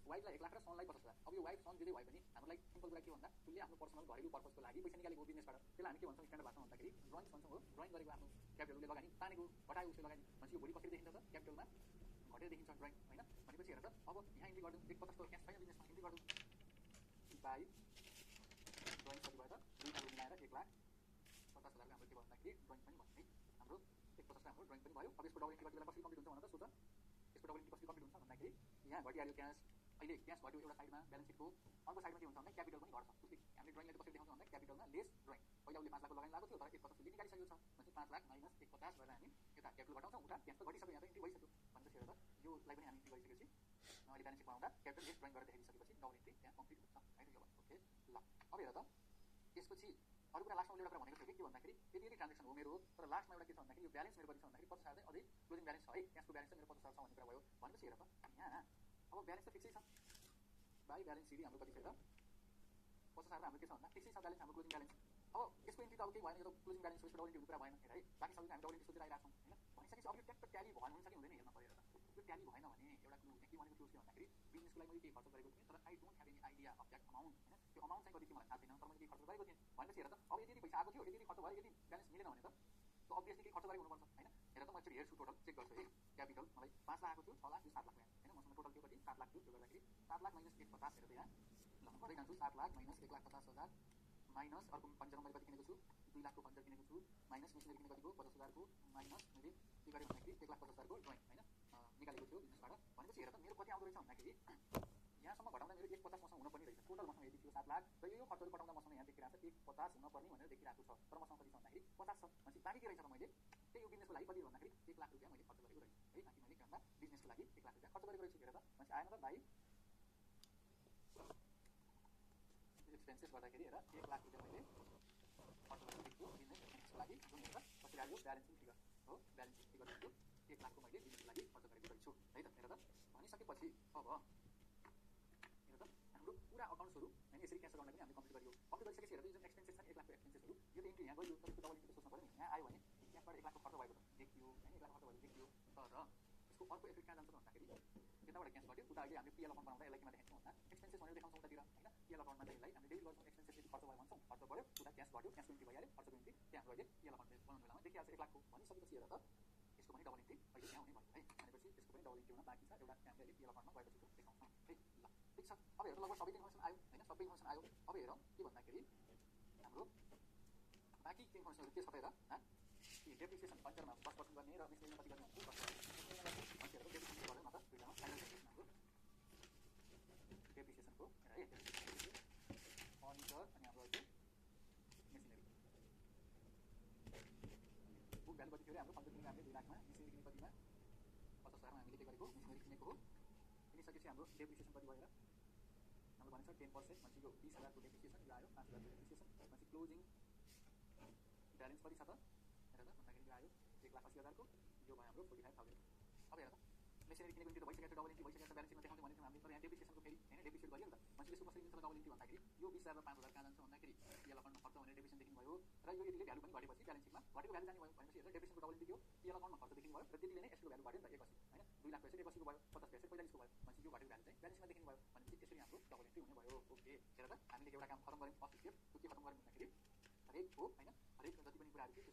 Speaker 1: वाइफलाई 1 लाख र सनलाई 50,000 अब यो वाइफ सन दिँदै भयो भने हाम्रो लागि सिम्पल कुरा के भन्दा उसले आफ्नो पर्सनल घरेलु पर्पजको लागि पैसा निकालेको बिजनेसबाट त्यसलाई हामी के भन्छौँ स्ट्यान्डर्ड भाषामा भन्दाखेरि ड्रइङ भन्छौँ हो ड्रइङ गरेको आफ्नो क्यापिटलले लगानी तानेको घटाएको उसले लगानी भनेपछि यो भोलि कसरी देखिन्छ त क्यापिटलमा घटेर देखिन्छ ड्रइङ होइन भनेपछि हेर त अब यहाँ इन्ट्री गरिदिउँ 150 को क्यास छैन बिजनेसमा इन्ट्री गरिदिउँ बाई ड्रइङ कति भयो त 2 लाख मिलाएर 1 लाख 50,000 हाम्रो के भयो भन्दाखेरि ड्रइङ पनि भन्ने हाम्रो 150 हाम्रो ड्रइङ पनि भयो अब यसको डबल इन्ट्री कति बेला कसरी कम्प्लिट हुन्छ भनेर सोच यसको डबल इन्ट्री कसरी कम्प्लिट हुन्छ भन्दाखेरि यहाँ घटिहाल्यो क्यास अहिले क्यास घट्यो एउटा साइडमा ब्यालेन्स सिटको अर्को साइडमा के हुन्छ भन्दा क्यापिटल पनि घट्छ उसले हामीले ड्रइङले कसरी देखाउँछ भन्दा क्यापिटलमा लेस ड्रइङ पहिला उसले 5 लाखको लगानी लागेको थियो तर 150 उसले निकालिसकेको छ भनेपछि 5 लाख माइनस 150 गरेर हामी यता क्यापिटल घटाउँछौँ उता क्यास त घटिसक्यो यहाँ त इन्ट्री भइसक्यो भनेपछि हेर त योलाई पनि हामी इन्ट्री गरिसकेपछि अहिले ब्यालेन्स सिट बनाउँदा क्यापिटल लेस ड्रइङ गरेर देखाइसकेपछि डबल इन्ट्री त्यहाँ कम्प्लिट हुन्छ है त यो भयो ओके ल अब हेर त त्यसपछि अरू कुरा लास्टमा एउटा कुरा भनेको थियो के भन्दाखेरि यदि ट्रान्जेक्सन हो मेरो तर लास्टमा एउटा के छ भन्दाखेरि यो ब्यालेन्स मेरो कति छ भन्दाखेरि 50,000 चाहिँ अझै क्लोजिङ ब्यालेन्स छ है क्यासको ब्यालेन्स चाहिँ मेरो 50,000 छ भन्ने कुरा भयो भनेपछि हेर त यहाँ अब ब्यालेन्स त फिक्सै छ बाई ब्यालेन्स सिडी हाम्रो कति छ त 50,000 हाम्रो के छ भन्दा फिक्सै छ ब्यालेन्स हाम्रो क्लोजिङ ब्यालेन्स अब यसको इन्ट्री त अब केही भएन यो त क्लोजिङ ब्यालेन्स यसको डबल इन्ट्री हुने कुरा भएन हेर है बाँकी सबै हामी डबल इन्ट्री सोचेर आइरहेको छौँ होइन भनिसकेपछि अब यो ट्याक्क ट्याली भयो हुन्छ कि हुँदैन हेर्न पऱ्यो यो ट्याली भएन भने एउटा क्लु के भनेको क्लु के भन्दाखेरि बिजनेसको लागि मैले केही खर्च गरेको थिएँ तर I don't have any idea of that amount होइन त्यो अमाउन्ट चाहिँ कति थियो मलाई थाहा छैन तर मैले केही खर्च गरेको थिएँ भनेपछि हेर त अब यदि पैसा आएको थियो यदि खर्च भयो यदि ब्यालेन्स मिलेन भने त अभियसली केही खर्च गरेको हुनुपर्छ होइन हेर त म एकचोटि हेर्छु टोटल चेक गर्छु है क्यापिटल मलाई 5 लाख आएको थियो 6 लाख यो 7 लाख भयो होइन मसँग टोटल थियो कति 7 लाख थियो त्यो गर्दाखेरि 7 लाख माइनस 150 हेर त यहाँ ल म गर्दै जान्छु 7 लाख माइनस 1,50,000 माइनस अर्को फर्निचर मैले कति किनेको छु 2 लाखको फर्निचर किनेको छु माइनस मेसिनरी किनेको कतिको 50,000 को माइनस मैले के गरेँ भन्दाखेरि 1,50,000 को ड्रइङ होइन निकालेको थियो बिजनेसबाट भनेपछि हेर त मेरो कति आउँदो रहेछ भन्दाखेरि यहाँसम्म घटाउँदा मेरो 150 मसँग हुनुपर्ने रहेछ टोटल मसँग यति थियो 7 लाख र यो खर्चहरू घटाउँदा मसँग यहाँ देखिरहेको छ 150 हुनुपर्ने भनेर देखिरहेको छ तर मसँग कति छ भन्दाखेरि 50 छ भनेपछि बाँकी के रहेछ त मैले त्यही यो बिजनेसको लागि कति भन्दाखेरि 1 लाख रुपियाँ मैले खर्च गरेको रहेछु है बाँकी मैले के भन्दा बिजनेसको लागि 1 लाख रुपियाँ खर्च गरेको रहेछु हेर त भनेपछि आएन त बाई एक्सपेन्सेस गर्दाखेरि हेर 1 लाख रुपियाँ मैले खर्च गरेको थियो बिजनेस एक्सपेन्सको लागि जुन हेर कसरी आयो ब्यालेन्सिङ फिगर हो ब्यालेन्सिङ फिगर थियो 1 लाखको मैले बिजनेसको लागि खर्च गरेको रहेछु है त हेर त भनिसकेपछि अब हेर त हाम्रो पुरा अकाउन्ट्सहरू होइन यसरी क्यास अकाउन्टलाई पनि हामीले कम्प्लिट गरियो कम्प्लिट गरिसकेपछि हेर त जुन एक्सपेन्सेस छ 1 लाखको एक्सपेन्सेसहरू यो त इन्ट्री यहाँ गयो तर त्यो डबल इन्ट्री सोच्नु पऱ्यो नि यहाँ आयो भने क्यासबाट 1 लाखको खर्च भएको त देखियो होइन 1 लाख खर्च भएको देखियो तर यसको अर्को इफेक्ट कहाँ जान्छ भन्दाखेरि यताबाट क्यास घट्यो उता अहिले हामीले पिएल अकाउन्ट बनाउँदा यसलाई केमा देखाउँछौँ भन्दा एक्सपेन्सेस भनेर देखाउँछौँ उतातिर होइन पिएल अकाउन्टमा चाहिँ यसलाई हामीले डेबिट गर्छौँ एक्सपेन्सेस यति खर्च भयो भन्छौँ खर्च भयो उता क्यास घट्यो क्यासको इन्ट्री भइहाल्यो खर्चको इन्ट्री त्यहाँ हाम्रो अहिले पिएल अकाउन्ट बनाउने बेलामा देखिहाल्छ 1 लाखको भनिसकेपछि हेर त यसको पनि डबल इन्ट्री अहिले यहाँ हुने भयो है भनेपछि यसको पनि डबल इन्ट्री हुन बाँकी छ एउटा हामीले अहिले पिएल अकाउन्टमा गएपछि देखाउँछौँ है ल ठिक छ अब हेर लगभग सबै इन्फर्मेसन आयो होइन सबै इन्फर्मेसन आयो अब हेरौँ के भन्दाखेरि हाम्रो बाँकी इन्फर्मेसनहरू के छ त हेर डेप्रिसिएसन फर्निचरमा 10% गर्ने र मेसिनरीमा कति गर्ने भनेको 10% हेर डेप्रिसिएसन गऱ्यौँ न त दुईजना फाइनल हाम्रो डेप्रिसिएसनको हेर है फर्निचर अनि हाम्रो अर्को मेसिनरी बुक भ्यालु कति थियो अरे हाम्रो फर्निचर किनेको हामीले 2 लाखमा मेसिनरी किनेको कतिमा 50,000 मा हामीले के गरेको मेसिनरी किनेको हो किनिसकेपछि हाम्रो डेप्रिसिएसन कति भयो र हाम्रो भनेको 10% भनेपछि यो 20,000 को डेप्रिसिएसन यो आयो 5,000 को डेप्रिसिएसन भनेपछि क्लोजिङ ब्यालेन्स कति छ त हेर त भन्दाखेरि यो आयो 1,80,000 को यो भयो हाम्रो 45,000 अब हेर त मेसिनरी किनेको इन्ट्री त भइसकेको छ डबल इन्ट्री भइसकेको छ ब्यालेन्स सिटमा देखाउँदै भनेको हामीले तर यहाँ डेप्रिसिएसनको फेरि होइन डेप्रिसिएट गरियो नि त भनेपछि यसको कसरी दिन्छ डबल इन्ट्री भन्दाखेरि यो 20,000 र 5,000 कहाँ जान्छ भन्दाखेरि पिएल अकाउन्टमा खर्च भनेर डेप्रिसिएसन देखिनु भयो र यो यतिले भ्यालु पनि घटेपछि ब्यालेन्स सिटमा घटेको भ्यालु जाने भयो भनेपछि हेर डेप्रिसिएसनको डबल इन्ट्री थियो पिएल अकाउन्टमा खर्च देखिनु भयो र त्यतिले नै यसको भ्यालु घट्यो नि त 81 होइन 2 लाख पैसा 81 को भयो 50 पैसा 45 को भयो भनेपछि यो घटेको भ्यालु चाहिँ ब्यालेन्स सिटमा देखिनु भयो भनेपछि त्यसरी हाम्रो डबल इन्ट्री हुने भयो ओके हेर त हामीले एउटा काम खतम गर्यौँ फर्स्ट स्टेप त्यो के खतम गर्यौँ भन्दाखेरि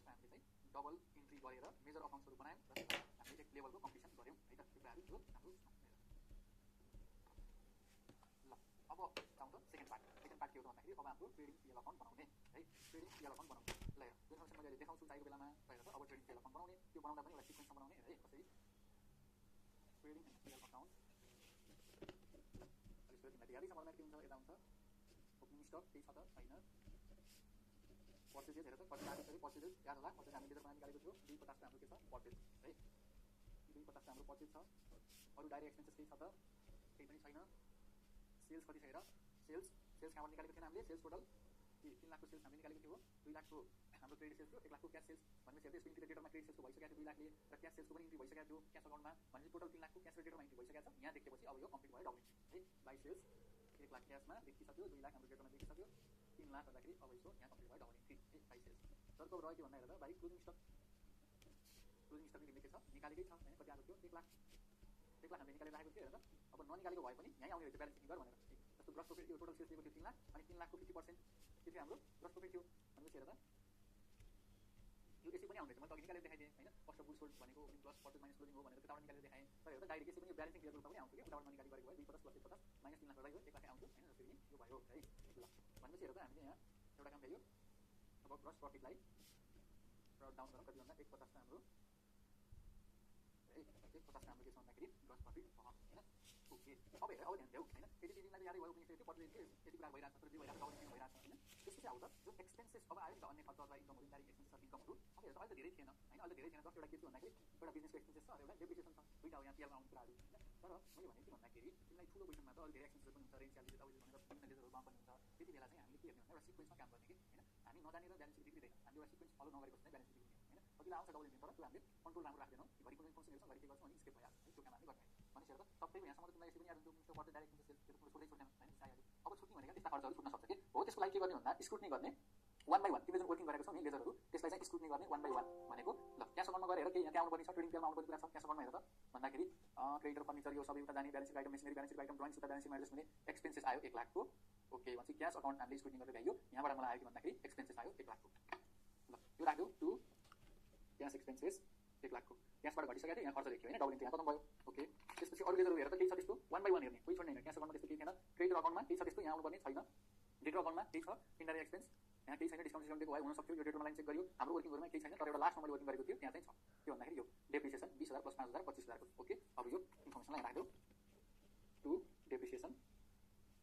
Speaker 1: त्यसमा हामीले चाहिँ डबल इन्ट्री गरेर मेजर अकाउन्ट्सहरू बनायौँ र हामीले एक लेभलको कम्पिटिसन गऱ्यौँ है त। यो कुराहरू यो हाम्रो ल अब आउँछ सेकेन्ड पार्ट के हो त भन्दाखेरि अब हाम्रो ट्रेडिङ पिएल अकाउन्ट बनाउने है। ट्रेडिङ पिएल अकाउन्ट बनाउने ल जुन फङ्सन मैले अहिले देखाउँछु चाहिएको बेलामा रहेर त अब ट्रेडिङ पिएल अकाउन्ट बनाउने त्यो बनाउँदा पनि एउटा सिक्वेन्समा बनाउने है। कसरी ट्रेडिङ एन्ड पिएल अकाउन्ट अलिक तिमीलाई यादै छ मलाई के हुन्छ यता हुन्छ ओपनिङ स्टक केही छ त छैन पर्सेन्टेज हेरेर त कति लागेको छ पर्सेन्टेज याद होला पर्सेन्टेज हामीले लेजरमा निकालेको थियो 250 हाम्रो के छ पर्सेन्टेज है 250 हाम्रो पर्सेन्टेज छ। अरू डाइरेक्ट एक्सपेन्सेस केही छ त केही पनि छैन। सेल्स कति छ हेर सेल्स कहाँबाट निकालेको थिएन हामीले सेल्स टोटल 3 लाखको सेल्स हामीले निकालेको थियो 2 लाखको हाम्रो क्रेडिट सेल्स थियो 1 लाखको क्यास सेल्स भनेपछि हेर्दै स्पिन डेटरमा क्रेडिट सेल्सको भइसकेको थियो 2 लाखले र क्यास सेल्सको पनि इन्ट्री भइसकेको थियो क्यास अकाउन्टमा भनेपछि टोटल 3 लाखको क्यास डेटरमा इन्ट्री भइसकेको छ। यहाँ देखेपछि अब यो कम्प्लिट भयो डबल है बाई सेल्स 1 लाख क्यासमा देखिसक्यो 2 लाख हाम्रो डेटरमा देखिसक्यो 3 लाख गर्दाखेरि अब यसो यहाँ कम्प्लिट भयो डबल इन्ट्री है बाई सेल्स। अर्को रह्यो के भन्दा हेर्दा बाई क्लोजिङ स्टक लिमिटेड छ निकालेकै छ हैन कति आएको थियो 1 लाख हामीले निकालेर राखेको थियो हेर्दा अब ननिकालेको भए पनि यहीँ आउने रहेछ ब्यालेन्स शीट गर भनेर जस्तो ग्रस प्रोफिट यो टोटल सेल्स दिएको थियो 3 लाख अनि 3 लाखको 50% के थियो हाम्रो ग्रस प्रोफिट थियो भनेपछि हेर्दा यो यसै पनि आउने रहेछ मैले अघि निकालेर देखाइदिएँ हैन कस्ट अफ गुड्स सोल्ड भनेको opening plus purchase minus closing हो भनेर त्यताबाट निकालेर देखाएँ तर हेर्दा डाइरेक्ट यसै पनि यो ब्यालेन्सिङ क्लियर पनि आउँछ कि उताबाट ननिकाली गरेको भए 250 प्लस 150 माइनस 3 लाख गर्दा यो 1 लाख आउँछ हैन जसरी यो भयो है। ल भनेपछि हेर्दा हामीले यहाँ एउटा काम भयो अब ग्रस प्रफिटलाई डाउन गरौँ कति भन्दा 150 हाम्रो है 150 हाम्रो के छ भन्दाखेरि ग्रस प्रफिट भयो हैन ओके। अब हेर अब ध्यान देऊ हैन यदि तिमीलाई यादै भयो भने त्यो पर्सेन्टेज के यति कुरा भइरहेछ तर जे भइरहेछ डबल इन्ट्री भइरहेछ हैन त्यसपछि आउँछ जो एक्सपेन्सेस अब आयो नि त अन्य खर्च अथवा इन्कमहरु इन्डाइरेक्ट एक्सपेन्सेस इन्कमहरु अब हेर्दा अहिले त धेरै थिएन हैन अहिले धेरै थिएन जस्ट एउटा के थियो भन्दाखेरि एउटा बिजनेसको एक्सपेन्सेस छ र एउटा डेप्रिसिएसन छ दुईटा हो यहाँ पिएलमा आउने कुराहरू हैन तर मैले भने के भन्दाखेरि तिमीलाई ठुलो क्वेसनमा त अहिले धेरै एक्सपेन्सेस पनि हुन्छ रेन्ट स्यालेरी अब भनेर विभिन्न लेजरहरुमा पनि हुन्छ त्यति बेला चाहिँ हामीले के हेर्ने भने एउटा सिक्वेन्समा काम गर्ने कि हैन हामी नजानेर ब्यालेन्स शीट बिग्रिदैन हामीले एउटा सिक्वेन्स फलो नगरेको चाहिँ ब्यालेन्स शीट बिग्रिने हैन अघिल्ला आउँछ डबल इन्ट्री तर त्यो हामीले कन्ट्रोल राम्रो राख्दैनौँ घरि कुनै फंक्सन हेर्छौँ घरि के गर्छौँ अनि स्केप भइहाल्छ है त्यो काम हामीले गर्ने भनेपछि हेर्दा सबैको यहाँसम्म तिमीलाई यसै पनि याद हुन्छ त्यो पर्दै डाइरेक्ट सेल्स त्यो कुरा सोध्दै छोड्दैन हैन आइहाल्यो। अब छुट्ने भनेको त्यस्ता खर्चहरू छुट्न सक्छ कि हो त्यसको लागि के गर्ने भन्दा स्क्रुटनी गर्ने 1 बाइ 1 तिमीले जुन वर्किङ गरेको छौ नि लेजरहरू त्यसलाई चाहिँ स्क्रुटनी गर्ने 1 बाइ 1 भनेको ल क्यास अकाउन्टमा गएर के यहाँ आउनु पर्ने छ ट्रेडिङ पिएलमा आउनु पर्ने कुरा छ क्यास अकाउन्टमा हेर त भन्दाखेरि क्रेडिटर फर्निचर यो सबै उता जाने balance sheet item machinery balance sheet item drawing सुता ब्यालेन्स शीट एड्रेस हुने एक्सपेन्सेस आयो 1 लाखको ओके भनेपछि क्यास अकाउन्ट हामीले स्क्रुटनी गरेर ल्यायो यहाँबाट मलाई आयो कि भन्दाखेरि एक्सपेन्सेस आयो 1 लाखको ल यो राख्यो टु क्यास एक्सपेन्सेस 1 लाखको क्यासबाट घटिसक्यो यहाँ खर्च देखियो हैन डबल इन्ट्री यहाँ खतम भयो ओके। त्यसपछि अरु लेजरहरु हेर त केही छ त्यस्तो 1 बाइ 1 हेर्ने कोही छोड्ने हैन क्यास अकाउन्टमा त्यस्तो केही थिएन क्रेडिटर अकाउन्टमा केही छ त्यस्तो यहाँ आउनु पर्ने छैन डेटर अकाउन्टमा केही छ इन्डाइरेक्ट एक्सपेन्स यहाँ केही छैन डिस्काउन्ट दिएको भए हुन सक्थ्यो यो डेटरमा लाइन चेक गरियो हाम्रो वर्किङहरुमा केही छैन तर एउटा लास्टमा मैले वर्किङ गरेको थियो त्यहाँ चाहिँ छ के भन्दाखेरि यो डेप्रिसिएसन 20000 प्लस 5000 25000 को ओके। अब यो इन्फर्मेसनलाई राख्दियौ टु डेप्रिसिएसन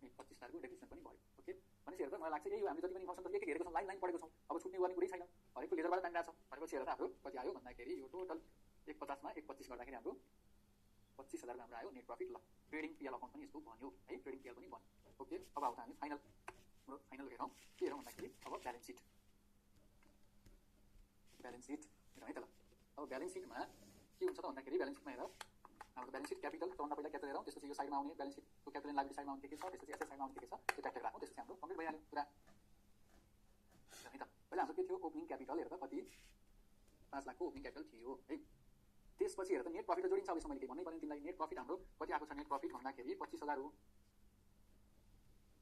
Speaker 1: 25000 को डेप्रिसिएसन पनि भयो ओके। भनेपछि हेर्दा मलाई लाग्छ यो हामीले जति पनि फंक्सन त एक हेरेको छौं लाइन पढेको छौं अब छुट्ने गर्ने कुरै छैन हरेकको लेजरबाट जानिरहेछ भनेपछि हेर्दा हाम्रो कति आयो भन्दाखेरि यो टोटल 150 मा 125 गर्दाखेरि हाम्रो 25000 हाम्रो आयो नेट प्रफिट। ल ट्रेडिङ पिएल अकाउन्ट पनि यसको बन्यो है ट्रेडिङ पिएल पनि बन्यो ओके। अब आउँदा हामी फाइनल हेरौँ के हेरौँ भन्दाखेरि अब ब्यालेन्स शीट हेरौँ है त। ल अब ब्यालेन्स शीटमा के हुन्छ त भन्दाखेरि ब्यालेन्स शीटमा हेर हाम्रो ब्यालेन्स शीट क्यापिटल सबभन्दा पहिला क्यापिटल हेरौँ त्यसपछि यो साइडमा आउने ब्यालेन्स शीटको क्यापिटल एन्ड लायबिलिटी साइडमा आउने के छ त्यसपछि एसेट साइडमा आउने के छ त्यो ट्याग राखौँ त्यसपछि हाम्रो कम्प्लिट भइहाल्यो कुरा है त। पहिला हाम्रो के थियो ओपनिङ क्यापिटल हेर त कति 5 लाखको ओपनिङ क्यापिटल थियो है। त्यसपछि हेर त नेट प्रफिट जोडिन्छ अब यसमा मैले के भन्नै पर्ने तिमीलाई नेट प्रफिट हाम्रो कति आएको छ नेट प्रफिट भन्दाखेरि 25000 हो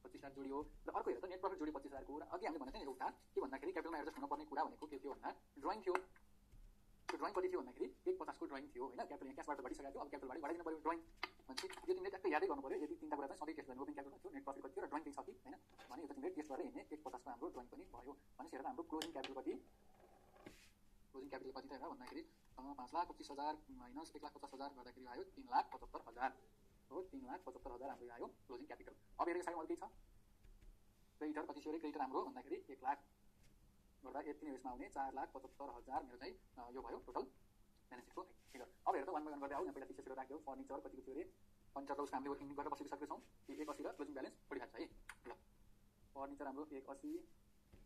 Speaker 1: 25000 जोडियो र अर्को हेर त नेट प्रफिट जोडियो 25000 को र अघि हामीले भनेको थियौ एउटा के भन्दाखेरि क्यापिटलमा एडजस्ट हुनुपर्ने कुरा भनेको के थियो भन्दा ड्रइङ थियो त्यो ड्रइङ कति थियो भन्दाखेरि 150 को ड्रइङ थियो हैन क्यापिटल यहाँ क्यासबाट घटिसकेको थियो अब क्यापिटलबाट बढाइदिनु पर्यो ड्रइङ भनेपछि यो तिमीले ट्याक्कै यादै गर्नु पर्यो यदि तीनटा कुरा चाहिँ सधैँ टेस्ट गर्ने ओपनिङ क्यापिटल थियो नेट प्रफिट कति थियो र ड्रइङ चाहिँ छ कि हैन भने यो त तिमीले टेस्ट गरेर हिँड्ने 150 को हाम्रो ड्रइङ पनि भयो भनेपछि हेर्दा हाम्रो क्लोजिङ क्यापिटल कति त हेर भन्दाखेरि 5,25,000 माइनस 1,50,000 गर्दाखेरि आयो 3,75,000 हो 3,75,000 हाम्रो आयो क्लोजिङ क्यापिटल। अब हेरेको साइडमा के छ क्रेडिटर कति थियो रे क्रेडिटर हाम्रो भन्दाखेरि 1 लाख गर्दा यति नै यसमा आउने 4,75,000 मेरो चाहिँ यो भयो टोटल ब्यालेन्स शीटको फिगर। अब हेर त 1 बाइ 1 गर्दै आऊ यहाँ पहिला 30 राख्दियौ फर्निचर कतिको थियो रे फर्निचर त हामीले वर्किङ गरेर बसिसकेका छौं 180 र क्लोजिङ ब्यालेन्स पढिहाल्छ है। ल फर्निचर हाम्रो 180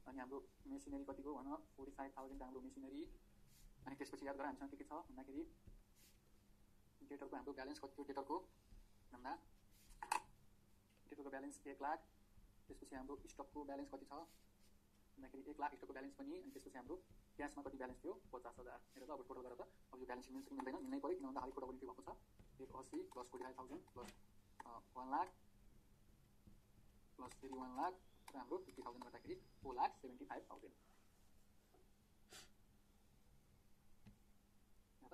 Speaker 1: अनि हाम्रो मेसिनरी कतिको भन 45,000 हाम्रो मेसिनरी अनि त्यसपछि याद गरा हामीसँग के छ भन्दाखेरि डेटरको हाम्रो ब्यालेन्स कति थियो डेटरको भन्दा डेटरको ब्यालेन्स 1 लाख त्यसपछि हाम्रो स्टकको ब्यालेन्स कति छ भन्दाखेरि 1 लाख स्टकको ब्यालेन्स पनि अनि त्यसपछि हाम्रो क्याशमा कति ब्यालेन्स थियो 50,000 हेर त अब टोटल गरेर त अब यो ब्यालेन्स मिल्छ कि मिल्दैन मिल्नै पर्यो किन भन्दा हालको डबल इन्ट्री भएको छ 180 प्लस 45,000 प्लस 1 लाख प्लस फेरि 1 लाख र हाम्रो 50,000 गर्दाखेरि 4,75,000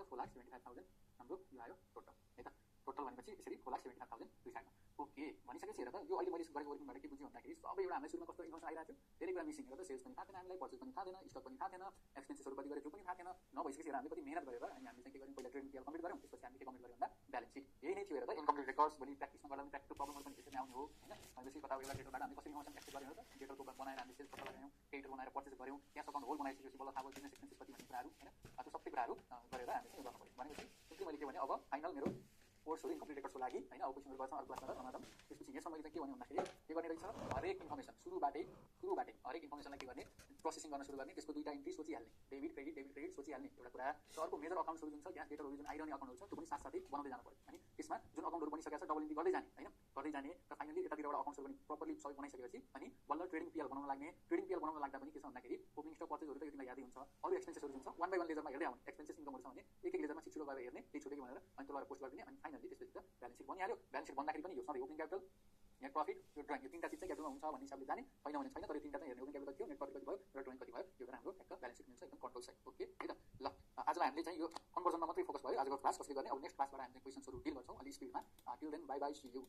Speaker 1: त 4,75,000 हाम्रो यो आयो टोटल है त। टोटल भनेपछि यसरी 4,75,000 दुई साइडमा। ओके भनिसकेपछि हेर त यो अहिले मैले गरेको वर्किङबाट के बुझ्यो भन्दाखेरि सबै एउटा हामीलाई सुरुमा कस्तो इन्फर्मेसन आइरहेको थियो, धेरै कुरा मिसिङ हेर त, सेल्स पनि थाहा थिएन हामीलाई, पर्चेस पनि थाहा थिएन, स्टक पनि थाहा थिएन, एक्सपेन्सेसहरू कति गरे त्यो पनि थाहा थिएन। नभइसकेपछि हेर हामीले कति मेहनत गरेर अनि हामीले चाहिँ के गर्यौँ, पहिला ट्रेडिङ पिएल कम्प्लिट गऱ्यौँ, त्यसपछि हामीले के कम्प्लिट गऱ्यौँ भन्दा ब्यालेन्स सिट। यही नै थियो हेर त इन्कम्प्लिट रेकर्ड्स भोलि प्र्याक्टिसमा गर्दा पनि प्र्याक्टिकल प्रब्लमहरू पनि त्यसरी आउने हो होइन। भनेपछि कता एउटा डेटरबाट हामीले कसरी इन्फर्मेसन एक्सेस गऱ्यौँ त, डेटरको बनाएर हामीले सेल्स पत्ता लगायौँ, क्रेडिटर बनाएर पर्चेस गऱ्यौँ, क्यास अकाउन्ट होल्ड बनाइसकेपछि बल्ल थाहा भयो बिजनेस एक्सपेन्सेस कति भन्ने कुराहरू होइन। त्यो सबै कुराहरू गरेर हामीले चाहिँ गर्नु पऱ्यो। भनेपछि सिम्पली मैले के भने अब फाइनल मेरो कोर्सहरू इन्कम्प्लिट रेकर्ड्सको लागि होइन, अब क्वेसनहरू गर्छौँ अर्को क्लासमा समाधान। त्यसपछि यसमा मैले चाहिँ के भने भन्दाखेरि के गर्ने रहेछ, हरेक इन्फर्मेसन सुरुबाटै हरेक इन्फर्मेसनलाई के गर्ने, प्रोसेसिङ गर्न सुरु गर्ने, त्यसको दुईवटा इन्ट्री सोचिहाल्ने, डेबिट क्रेडिट सोचिहाल्ने एउटा कुरा। र अर्को मेजर अकाउन्ट्सहरू जुन छ, ग्यास डेटरहरू जुन आइरहने अकाउन्टहरू छ त्यो पनि साथसाथै बनाउँदै जानु पऱ्यो। अनि त्यसमा जुन अकाउन्टहरू बनिसकेको छ डबल इन्ट्री गर्दै जाने होइन, गर्दै जाने र फाइनली यतातिरबाट अकाउन्ट्सहरू पनि प्रपरली सबै बनाइसकेपछि अनि बल्ल ट्रेडिङ पिएल बनाउन लाग्ने। ट्रेडिङ पिएल बनाउन लाग्दा पनि के छ भन्दाखेरि ओपनिङ स्टक पर्चेसहरू त तिमीलाई यादै हुन्छ, अरू एक्सपेन्सेसहरू जुन छ 1 by 1 लेजरमा हेर्दै आउने, एक्सपेन्सेस इन्कमहरू छ भने एक लेजरमा छिटो गएर हेर्ने, त्यही छुटेको भनेर अनि त्यसलाई पोस्ट गरिदिने। अनि फाइनली त्यसपछि त ब्यालेन्स सिट बनिहाल्यो। ब्यालेन्स सिट बन्दाखेरि पनि यो सधैँ ओपनिङ क्यापिटल, नेट प्रफिट, यो ड्रइङ, यो तिनवटा चिज चाहिँ क्यापिटलमा हुन्छ भन्ने हिसाबले जाने, छैन भने छैन, तर यो तिनवटा चाहिँ हेर्ने, ओपनिङ क्यापिटल थियो, नेट प्रफिट कति भयो र ड्रइङ कति भयो, यो गरेर हाम्रो ठ्याक्क ब्यालेन्स सिट मिल्छ एकदम कन्ट्रोल साइड। ओके है त। ल आजलाई हामीले चाहिँ यो कन्भर्जनमा मात्रै फोकस भयो आजको क्लास, कसरी गर्ने अब नेक्स्ट क्लासबाट हामीले क्वेसन्सहरू डिल गर्छौँ अलि स्पिडमा। Till then bye bye, see you.